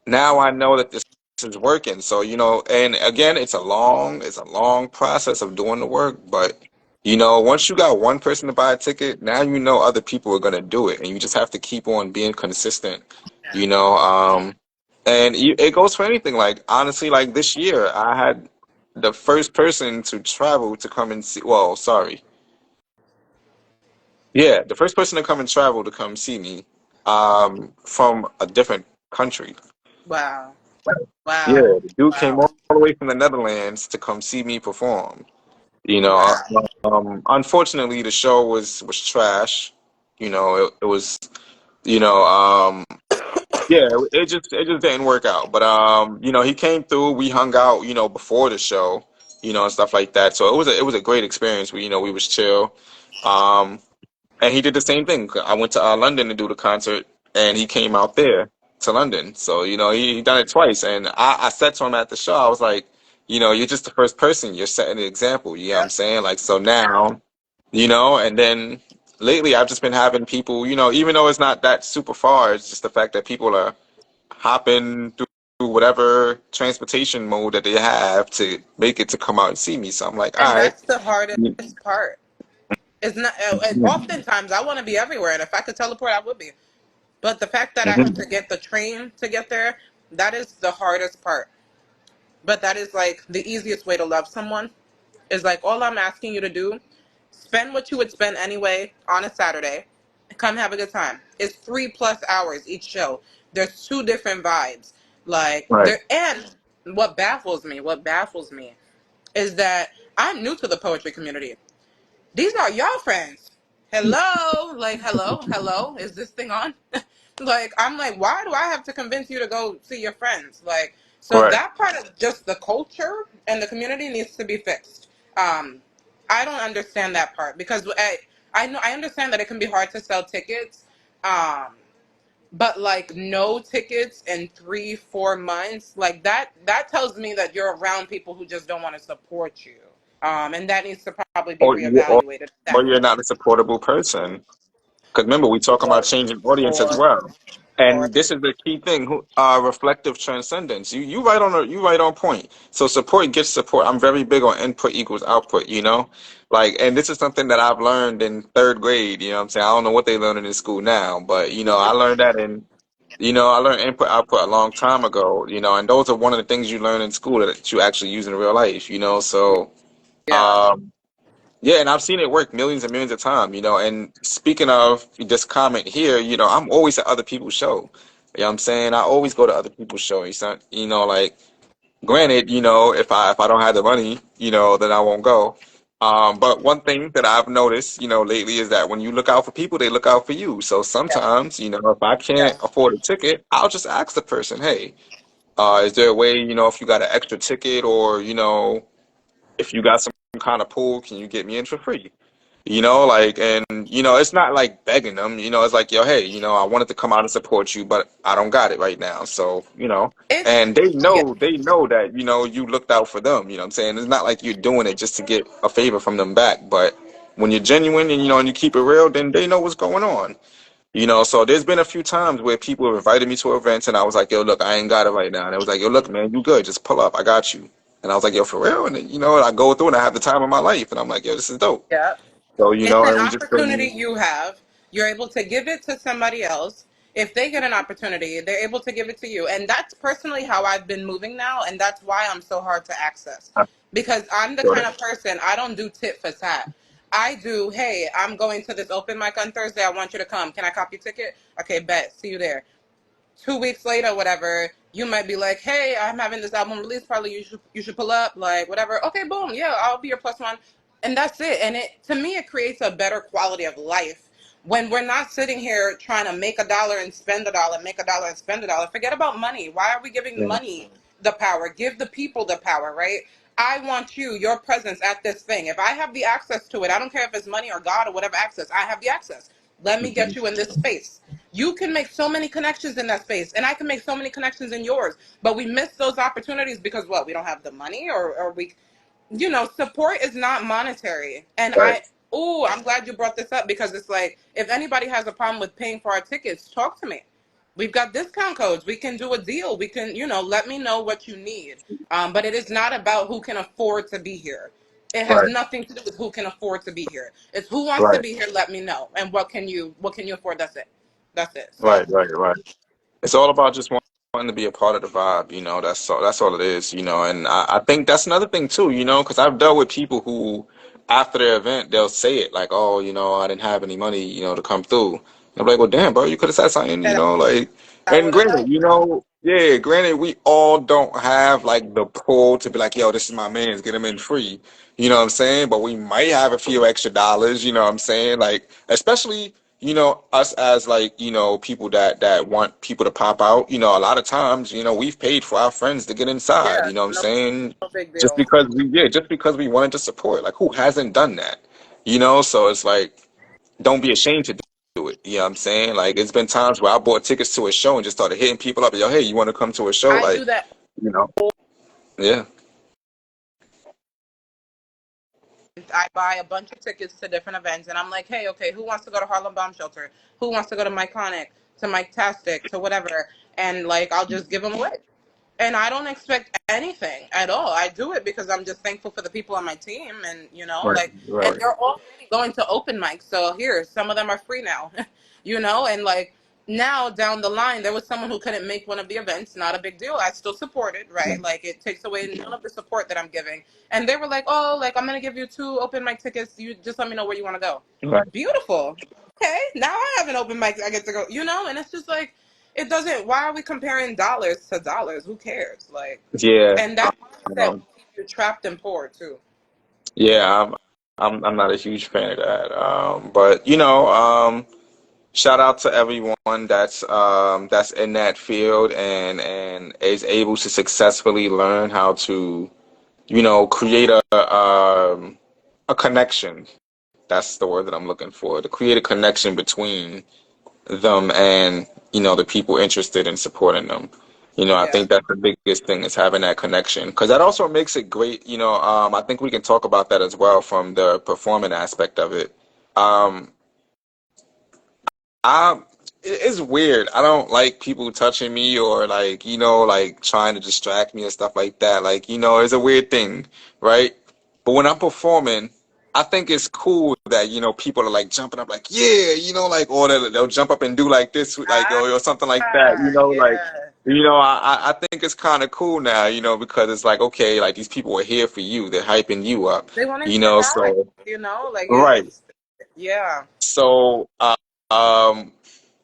now I know that this is working. So, and again, it's a long process of doing the work, but once you got one person to buy a ticket, now other people are gonna do it, and you just have to keep on being consistent. You know, and it goes for anything. Like honestly, like this year, I had the first person to travel to come and see. Well, sorry, yeah, the first person to come and travel to come see me, from a different country. Wow. Yeah, Wow. the dude came Wow. all the way from the Netherlands to come see me perform. Wow. Unfortunately, the show was trash. It was, you know, um, yeah, it just didn't work out. But he came through. We hung out, before the show, and stuff like that. So it was a great experience. We was chill. Um, and he did the same thing. I went to London to do the concert, and he came out there to London. So, he done it twice. And I said to him at the show, I was like, you're just the first person. You're setting the example. You know what I'm Yep. saying? Like, so now, and then lately I've just been having people, even though it's not that super far, it's just the fact that people are hopping through whatever transportation mode that they have to make it to come out and see me. So I'm like, all And right. that's the hardest part. It's not. Oftentimes, I want to be everywhere, and if I could teleport, I would be. But the fact that I have Mhm. to get the train to get there, that is the hardest part. But that is like the easiest way to love someone. Is like all I'm asking you to do, spend what you would spend anyway on a Saturday. Come have a good time. It's 3+ hours each show. There's two different vibes. Like Right. there, and what baffles me is that I'm new to the poetry community. These are y'all friends. Hello, like hello. Is this thing on? Like I'm like, why do I have to convince you to go see your friends? Like, so Right. that part of just the culture and the community needs to be fixed. Um, I don't understand that part because I know I understand that it can be hard to sell tickets. Um, but like no tickets in 3-4 months, like that tells me that you're around people who just don't want to support you. And that needs to probably be Or, or, reevaluated at or that you're not point. a supportable person. Because remember, we talk about Or, changing audience as or, well, or, and this is the key thing: reflective transcendence. You right on point. So support gets support. I'm very big on input equals output. Like, and this is something that I've learned in third grade. You know what I'm saying? I don't know what they learning in school now, but I learned that I learned input output a long time ago. And those are one of the things you learn in school that you actually use in real life. So. yeah, Um, yeah, and I've seen it work millions and millions of times, And speaking of this comment here, I'm always at other people's show. You know what I'm saying? I always go to other people's show. Like Granted, if I don't have the money, then I won't go. But one thing that I've noticed, lately is that when you look out for people, they look out for you. So Yeah, sometimes, if I yeah, can't afford a ticket, I'll just ask the person, hey, is there a way, if you got an extra ticket, or, if you got some kind of pool, can you get me in for free? Like, and, it's not like begging them, it's like, yo, hey, I wanted to come out and support you, but I don't got it right now. So, it's and they yeah, know, that, you looked out for them, what I'm saying? It's not like you're doing it just to get a favor from them back, but when you're genuine and, and you keep it real, then they know what's going on. So there's been a few times where people have invited me to events and I was like, yo, look, I ain't got it right now. And it was like, yo, look, man, you good. Just pull up. I got you. And I was like, yo, for real? And then, I go through and I have the time of my life. And I'm like, yo, this is dope. yeah. So, It's an and we just opportunity been, you have. You're able to give it to somebody else. If they get an opportunity, they're able to give it to you. And that's personally how I've been moving now. And that's why I'm so hard to access. I Because I'm the feel kind that. of person, I don't do tit for tat. I do, hey, I'm going to this open mic on Thursday. I want you to come. Can I copy your ticket? Okay, bet. See you there. 2 weeks later, whatever, you might be like, "Hey, I'm having this album release party. You should pull up, like whatever." Okay, boom, yeah, I'll be your plus one, and that's it. And it to me, it creates a better quality of life when we're not sitting here trying to make a dollar and spend a dollar, make a dollar and spend a dollar. Forget about money. Why are we giving Yeah. money the power? Give the people the power, right? I want your presence at this thing. If I have the access to it, I don't care if it's money or God or whatever access. I have the access. Let me get Mhm. you in this space. You can make so many connections in that space, and I can make so many connections in yours. But we miss those opportunities because what? We don't have the money, or we, support is not monetary. And Right. I'm glad you brought this up because it's like if anybody has a problem with paying for our tickets, talk to me. We've got discount codes. We can do a deal. We can, let me know what you need. But it is not about who can afford to be here. It has Right. nothing to do with who can afford to be here. It's who wants to Right. be here. Let me know. And what can you afford? That's it. That's it. So Right. Right. Right. It's all about just wanting to be a part of the vibe, that's all it is, and I think that's another thing too, because I've dealt with people who, after their event, they'll say it like, oh, I didn't have any money, to come through. And I'm like, well, damn, bro, you could have said something, and like, I and would have granted, helped. yeah, granted, we all don't have like the pull to be like, yo, this is my man's, get him in free, what I'm saying? But we might have a few extra dollars, what I'm saying? Like, especially, us as like, people that want people to pop out, a lot of times, we've paid for our friends to get inside, Yeah, what I'm no, saying? no big Just deal. because we wanted to support. Like, who hasn't done that? So it's like, don't be ashamed to do it. You know what I'm saying? Like, it's been times where I bought tickets to a show and just started hitting people up. Yo, hey, you want to come to a show? I Like, do that. you know, yeah. I buy a bunch of tickets to different events, and I'm like, hey, okay, who wants to go to Harlem Bomb Shelter? Who wants to go to Myconic, to Mike Tastic, to whatever? And like, I'll just give them away. And I don't expect anything at all. I do it because I'm just thankful for the people on my team, and Right, and right, they're already going to open mics. So here, some of them are free now, and like now down the line, there was someone who couldn't make one of the events. Not a big deal. I still supported, right? Like it takes away none of the support that I'm giving. And they were like, oh, like I'm gonna give you 2 open mic tickets. You just let me know where you want to go. right. Beautiful. Okay, now I have an open mic. I get to go. And it's just like it doesn't. Why are we comparing dollars to dollars? Who cares? Like, Yeah, and that mindset will um, keep you trapped and poor too. yeah. I'm not a huge fan of that. But shout out to everyone that's in that field and is able to successfully learn how to, create a connection. That's the word that I'm looking for. To create a connection between them and, the people interested in supporting them. I Yeah, think that's the biggest thing is having that connection because that also makes it great. I think we can talk about that as well from the performing aspect of it. Um, I it's weird. I don't like people touching me or like, like trying to distract me and stuff like that. Like, it's a weird thing, right? But when I'm performing, I think it's cool that, people are like jumping up like, yeah, like or they'll jump up and do like this like ah, or something like that, like yeah. I think it's kind of cool now, because it's like, okay, like these people are here for you. They're hyping you up, They want to hear Alex. so Like right. it's yeah. So, um,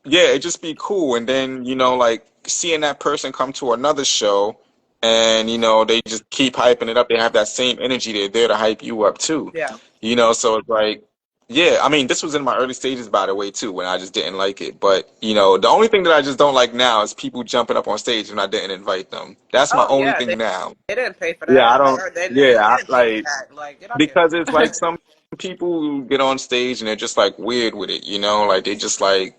yeah, it just be cool. And then, like seeing that person come to another show, and they just keep hyping it up. They have that same energy. They're there to hype you up too. Yeah. So it's like, yeah. I mean, this was in my early stages, by the way, too, when I just didn't like it. But the only thing that I just don't like now is people jumping up on stage and I didn't invite them. That's my Oh only yeah, thing now. they didn't pay for Yeah, I that. don't. Or they Yeah, didn't pay for like that. Like, get out because it's here. like some people who get on stage and they're just like weird with it. Like they just like.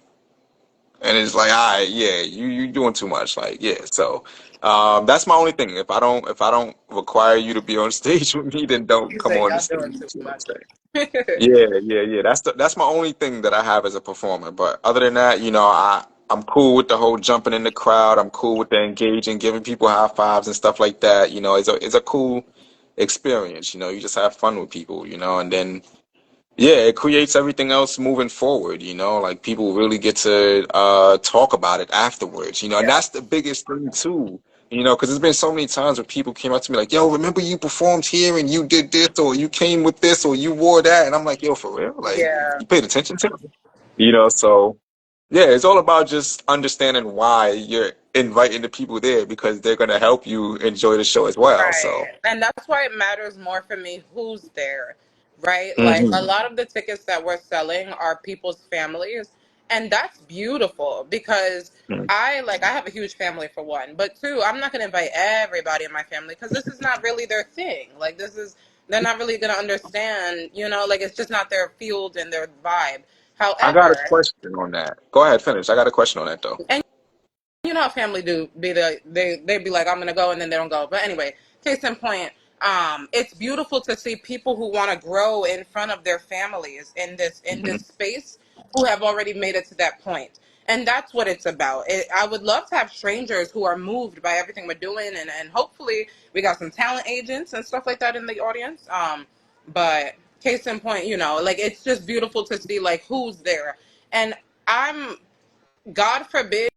And it's like, all right, yeah, you doing too much, like, yeah. So, that's my only thing. If I don't require you to be on stage with me, then don't You come say on the y'all doing stage. too You know what I'm much. saying? Yeah, yeah, yeah. That's my only thing that I have as a performer. But other than that, I'm cool with the whole jumping in the crowd. I'm cool with the engaging, giving people high fives and stuff like that. It's a cool experience. You just have fun with people. And then yeah, it creates everything else moving forward, like people really get to talk about it afterwards, and Yeah. that's the biggest thing too, because there's been so many times where people came up to me like, yo, remember you performed here and you did this, or you came with this, or you wore that, and I'm like, yo, for real? Like, Yeah. you paid attention to me? So yeah, it's all about just understanding why you're inviting the people there because they're going to help you enjoy the show as well, Right. so. And that's why it matters more for me who's there, right? Like a Hmm. lot of the tickets that we're selling are people's families. And that's beautiful because I have a huge family for one, but two, I'm not going to invite everybody in my family because this is not really their thing. Like they're not really going to understand, like it's just not their field and their vibe. I got a However, question on that. Go ahead, finish. I got a question on that though. and you know how family do be they be like I'm gonna go and then they don't go. But anyway, case in point, it's beautiful to see people who want to grow in front of their families in this space who have already made it to that point. And that's what it's about. I would love to have strangers who are moved by everything we're doing, and hopefully we got some talent agents and stuff like that in the audience. But case in point, like it's just beautiful to see like who's there. And I'm God forbid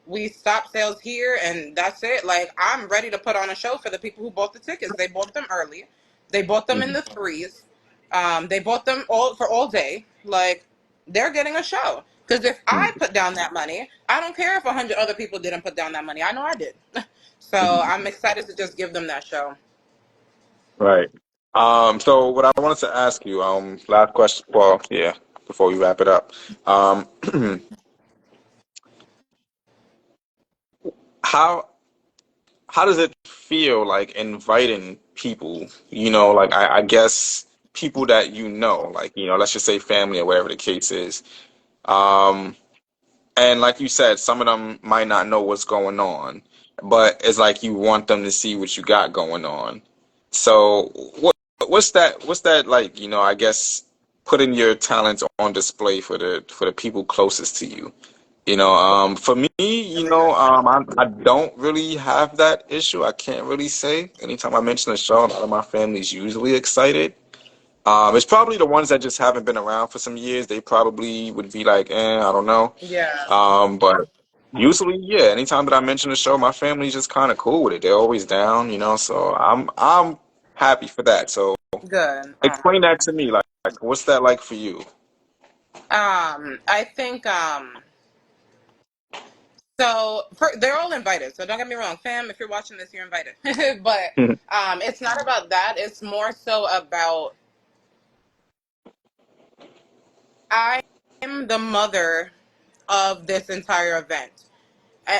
we stop sales here and that's it. Like I'm ready to put on a show for the people who bought the tickets. They bought them early. They bought them in Mhm. the threes. They bought them all for all day. Like they're getting a show. Because if I Mhm. put down that money, I don't care if 100 other people didn't put down that money. I know I did. So Mhm. I'm excited to just give them that show. Right. So what I wanted to ask you, last question, well, yeah, before we wrap it up. Um, how how does it feel like inviting people, like I guess people that like, let's just say family or whatever the case is. Um, And like you said, some of them might not know what's going on, but it's like you want them to see what you got going on. So what's that like, I guess putting your talents on display for the people closest to you. For me, I don't really have that issue. I can't really say. Anytime I mention a show, a lot of my family's usually excited. It's probably the ones that just haven't been around for some years. They probably would be like, I don't know. Yeah, But usually, yeah, anytime that I mention the show, my family's just kind of cool with it. They're always down, so I'm happy for that. So good. explain that to me, like what's that like for you? I think they're all invited. So don't get me wrong, fam. If you're watching this, you're invited. But it's not about that. It's more so about I'm the mother of this entire event.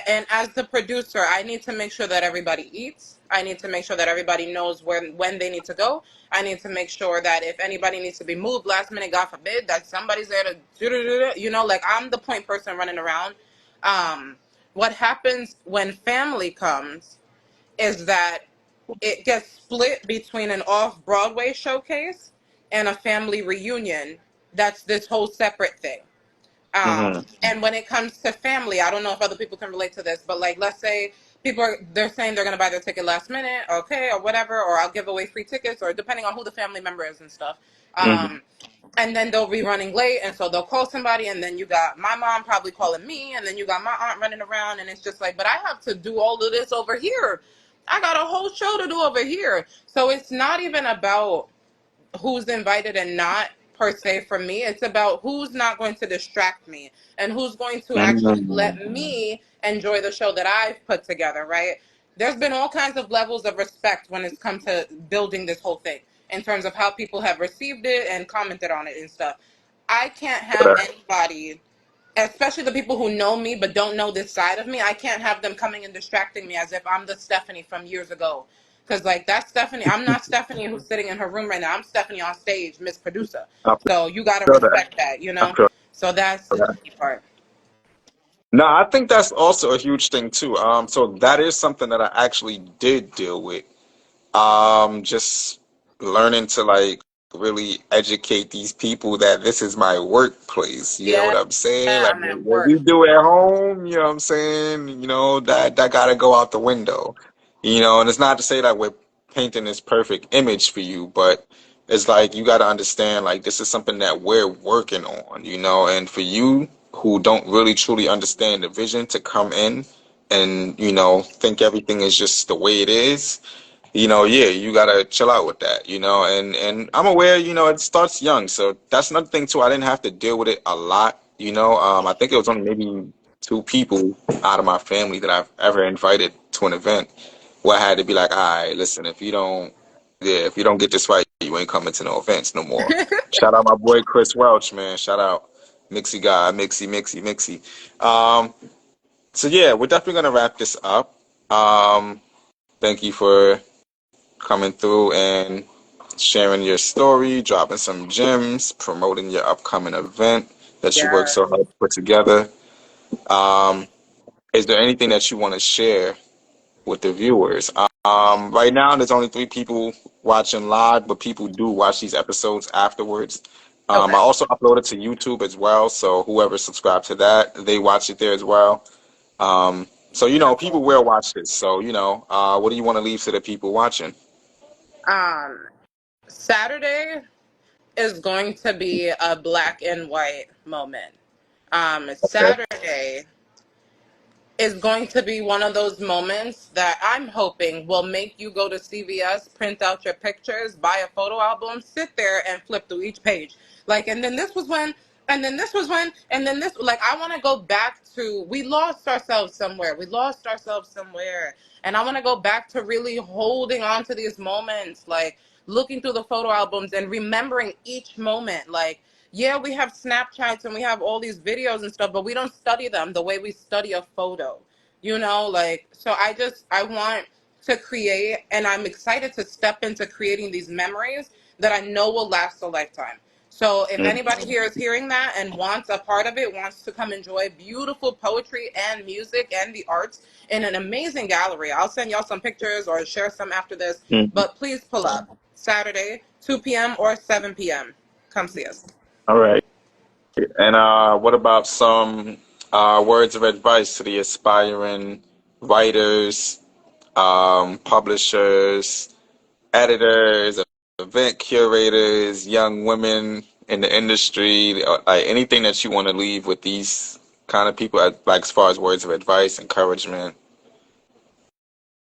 And as the producer, I need to make sure that everybody eats. I need to make sure that everybody knows when they need to go. I need to make sure that if anybody needs to be moved last minute, God forbid, that somebody's there to like I'm the point person running around. Um, what happens when family comes is that it gets split between an off-Broadway showcase and a family reunion. That's this whole separate thing. Hmm. And when it comes to family, I don't know if other people can relate to this, but like, let's say they're saying they're going to buy their ticket last minute, okay, or whatever, or I'll give away free tickets, or depending on who the family member is and stuff. Hmm. Um, and then they'll be running late, and so they'll call somebody, and then you got my mom probably calling me, and then you got my aunt running around, and it's just like, but I have to do all of this over here. I got a whole show to do over here. So it's not even about who's invited and not per se for me. It's about who's not going to distract me and who's going to actually let Hmm. me enjoy the show that I've put together, right? There's been all kinds of levels of respect when it's come to building this whole thing in terms of how people have received it and commented on it and stuff. I can't have anybody, especially the people who know me but don't know this side of me, I can't have them coming and distracting me as if I'm the Stephanie from years ago. Because, like, that's Stephanie. I'm not Stephanie who's sitting in her room right now. I'm Stephanie on stage, Miss Producer. I So you got to feel that. respect that, you I know? feel So that's the that. tricky part. No, I think that's also a huge thing too. So that is something that I actually did deal with. Just learning to like really educate these people that this is my workplace. You know Yeah, what I'm saying? Like I'm at what we work. do at home, you know what I'm saying? You know, that gotta go out the window. You know, and it's not to say that we're painting this perfect image for you, but it's like you gotta understand like this is something that we're working on, you know, and for you who don't really truly understand the vision to come in and, you know, think everything is just the way it is, you know, yeah, you gotta chill out with that, you know, and I'm aware, you know, it starts young, so that's another thing too. I didn't have to deal with it a lot, you know. I think it was only maybe two people out of my family that I've ever invited to an event where I had to be like, all right, listen, if you don't, yeah, if you don't get this right, you ain't coming to no events no more. Shout out my boy Chris Welch, man. Shout out Mixie guy, Mixie. So yeah, we're definitely gonna wrap this up. Thank you for coming through and sharing your story, dropping some gems, promoting your upcoming event that you worked Yeah. so hard to put together. Um, is there anything that you want to share with the viewers? Right now, there's only three people watching live, but people do watch these episodes afterwards. I Okay. also upload it to YouTube as well, so whoever subscribed to that, they watch it there as well. So you know, people Beautiful. will watch this. So you know, what do you want to leave to the people watching? Um, Saturday is going to be a black and white moment. Okay. Saturday is going to be one of those moments that I'm hoping will make you go to CVS, print out your pictures, buy a photo album, sit there and flip through each page. Like, and then this was when, and then this was when, and then this, like, I want to go back to, we lost ourselves somewhere. We lost ourselves somewhere. And I want to go back to really holding on to these moments, like looking through the photo albums and remembering each moment. Like, yeah, we have Snapchats and we have all these videos and stuff, but we don't study them the way we study a photo, you know? Like, so I want to create, and I'm excited to step into creating these memories that I know will last a lifetime. So if Mm. anybody here is hearing that and wants a part of it, wants to come enjoy beautiful poetry and music and the arts in an amazing gallery, I'll send y'all some pictures or share some after this. Mm. But please pull up Saturday, 2 p.m. or 7 p.m. Come see us. All right. And what about some words of advice to the aspiring writers, publishers, editors, event curators, young women in the industry, like anything that you want to leave with these kind of people, like as far as words of advice, encouragement?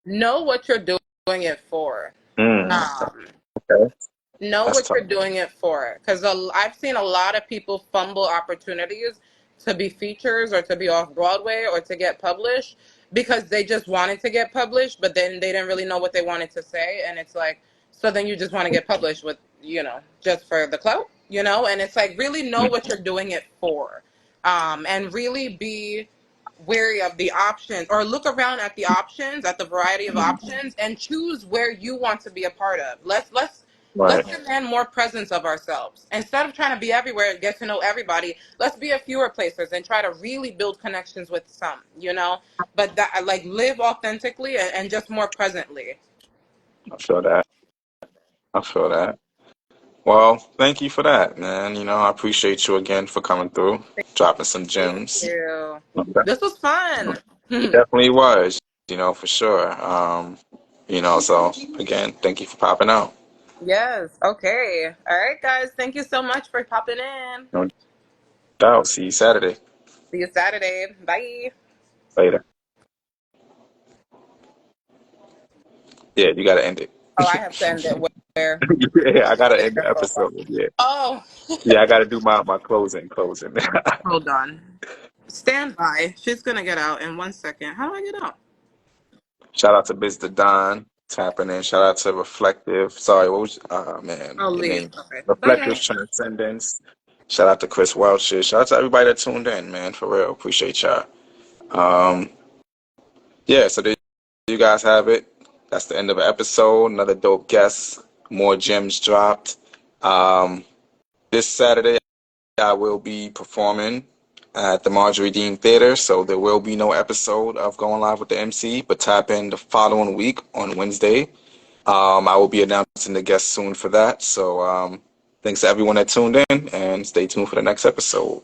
Know what you're doing it for. Mm. Um, Okay. know That's what tough. you're doing it for, because I've seen a lot of people fumble opportunities to be features or to be off Broadway or to get published because they just wanted to get published, but then they didn't really know what they wanted to say. And it's like, so then you just want to get published with, you know, just for the clout, you know? And it's like, really know Mm. what you're doing it for. And really be wary of the options, or look around at the options, at the variety of options, and choose where you want to be a part of. Right. Let's demand more presence of ourselves. Instead of trying to be everywhere and get to know everybody, let's be a fewer places and try to really build connections with some, you know? But that, like, live authentically and just more presently. I feel that. I feel that. Well, thank you for that, man. You know, I appreciate you again for coming through, dropping some Thank gems. you. Okay. This was fun. It definitely was, you know, for sure. You know, so again, thank you for popping out. Yes. Okay. All right, guys. Thank you so much for popping in. No doubt. See you Saturday. See you Saturday. Bye. Later. Yeah, you gotta end it. Oh, I have to end it where? Yeah, I gotta end the Share profile. episode. Yeah. Oh, Yeah, I gotta do my closing. hold on. Stand by. She's gonna get out in 1 second. How do I get out? Shout out to Biz the Don tapping in. Shout out to Reflective. Sorry, what was man, I'll your leave. name? Okay. Reflective Bye. Transcendence. Shout out to Chris Welcher. Shout out to everybody that tuned in, man. For real. Appreciate y'all. Um, yeah, so there you guys have it. That's the end of the episode. Another dope guest. More gems dropped. Um, this Saturday I will be performing at the Marjorie Dean Theater, so there will be no episode of Going Live with the MC, but tap in the following week on Wednesday. I will be announcing the guests soon for that. So thanks to everyone that tuned in, and stay tuned for the next episode.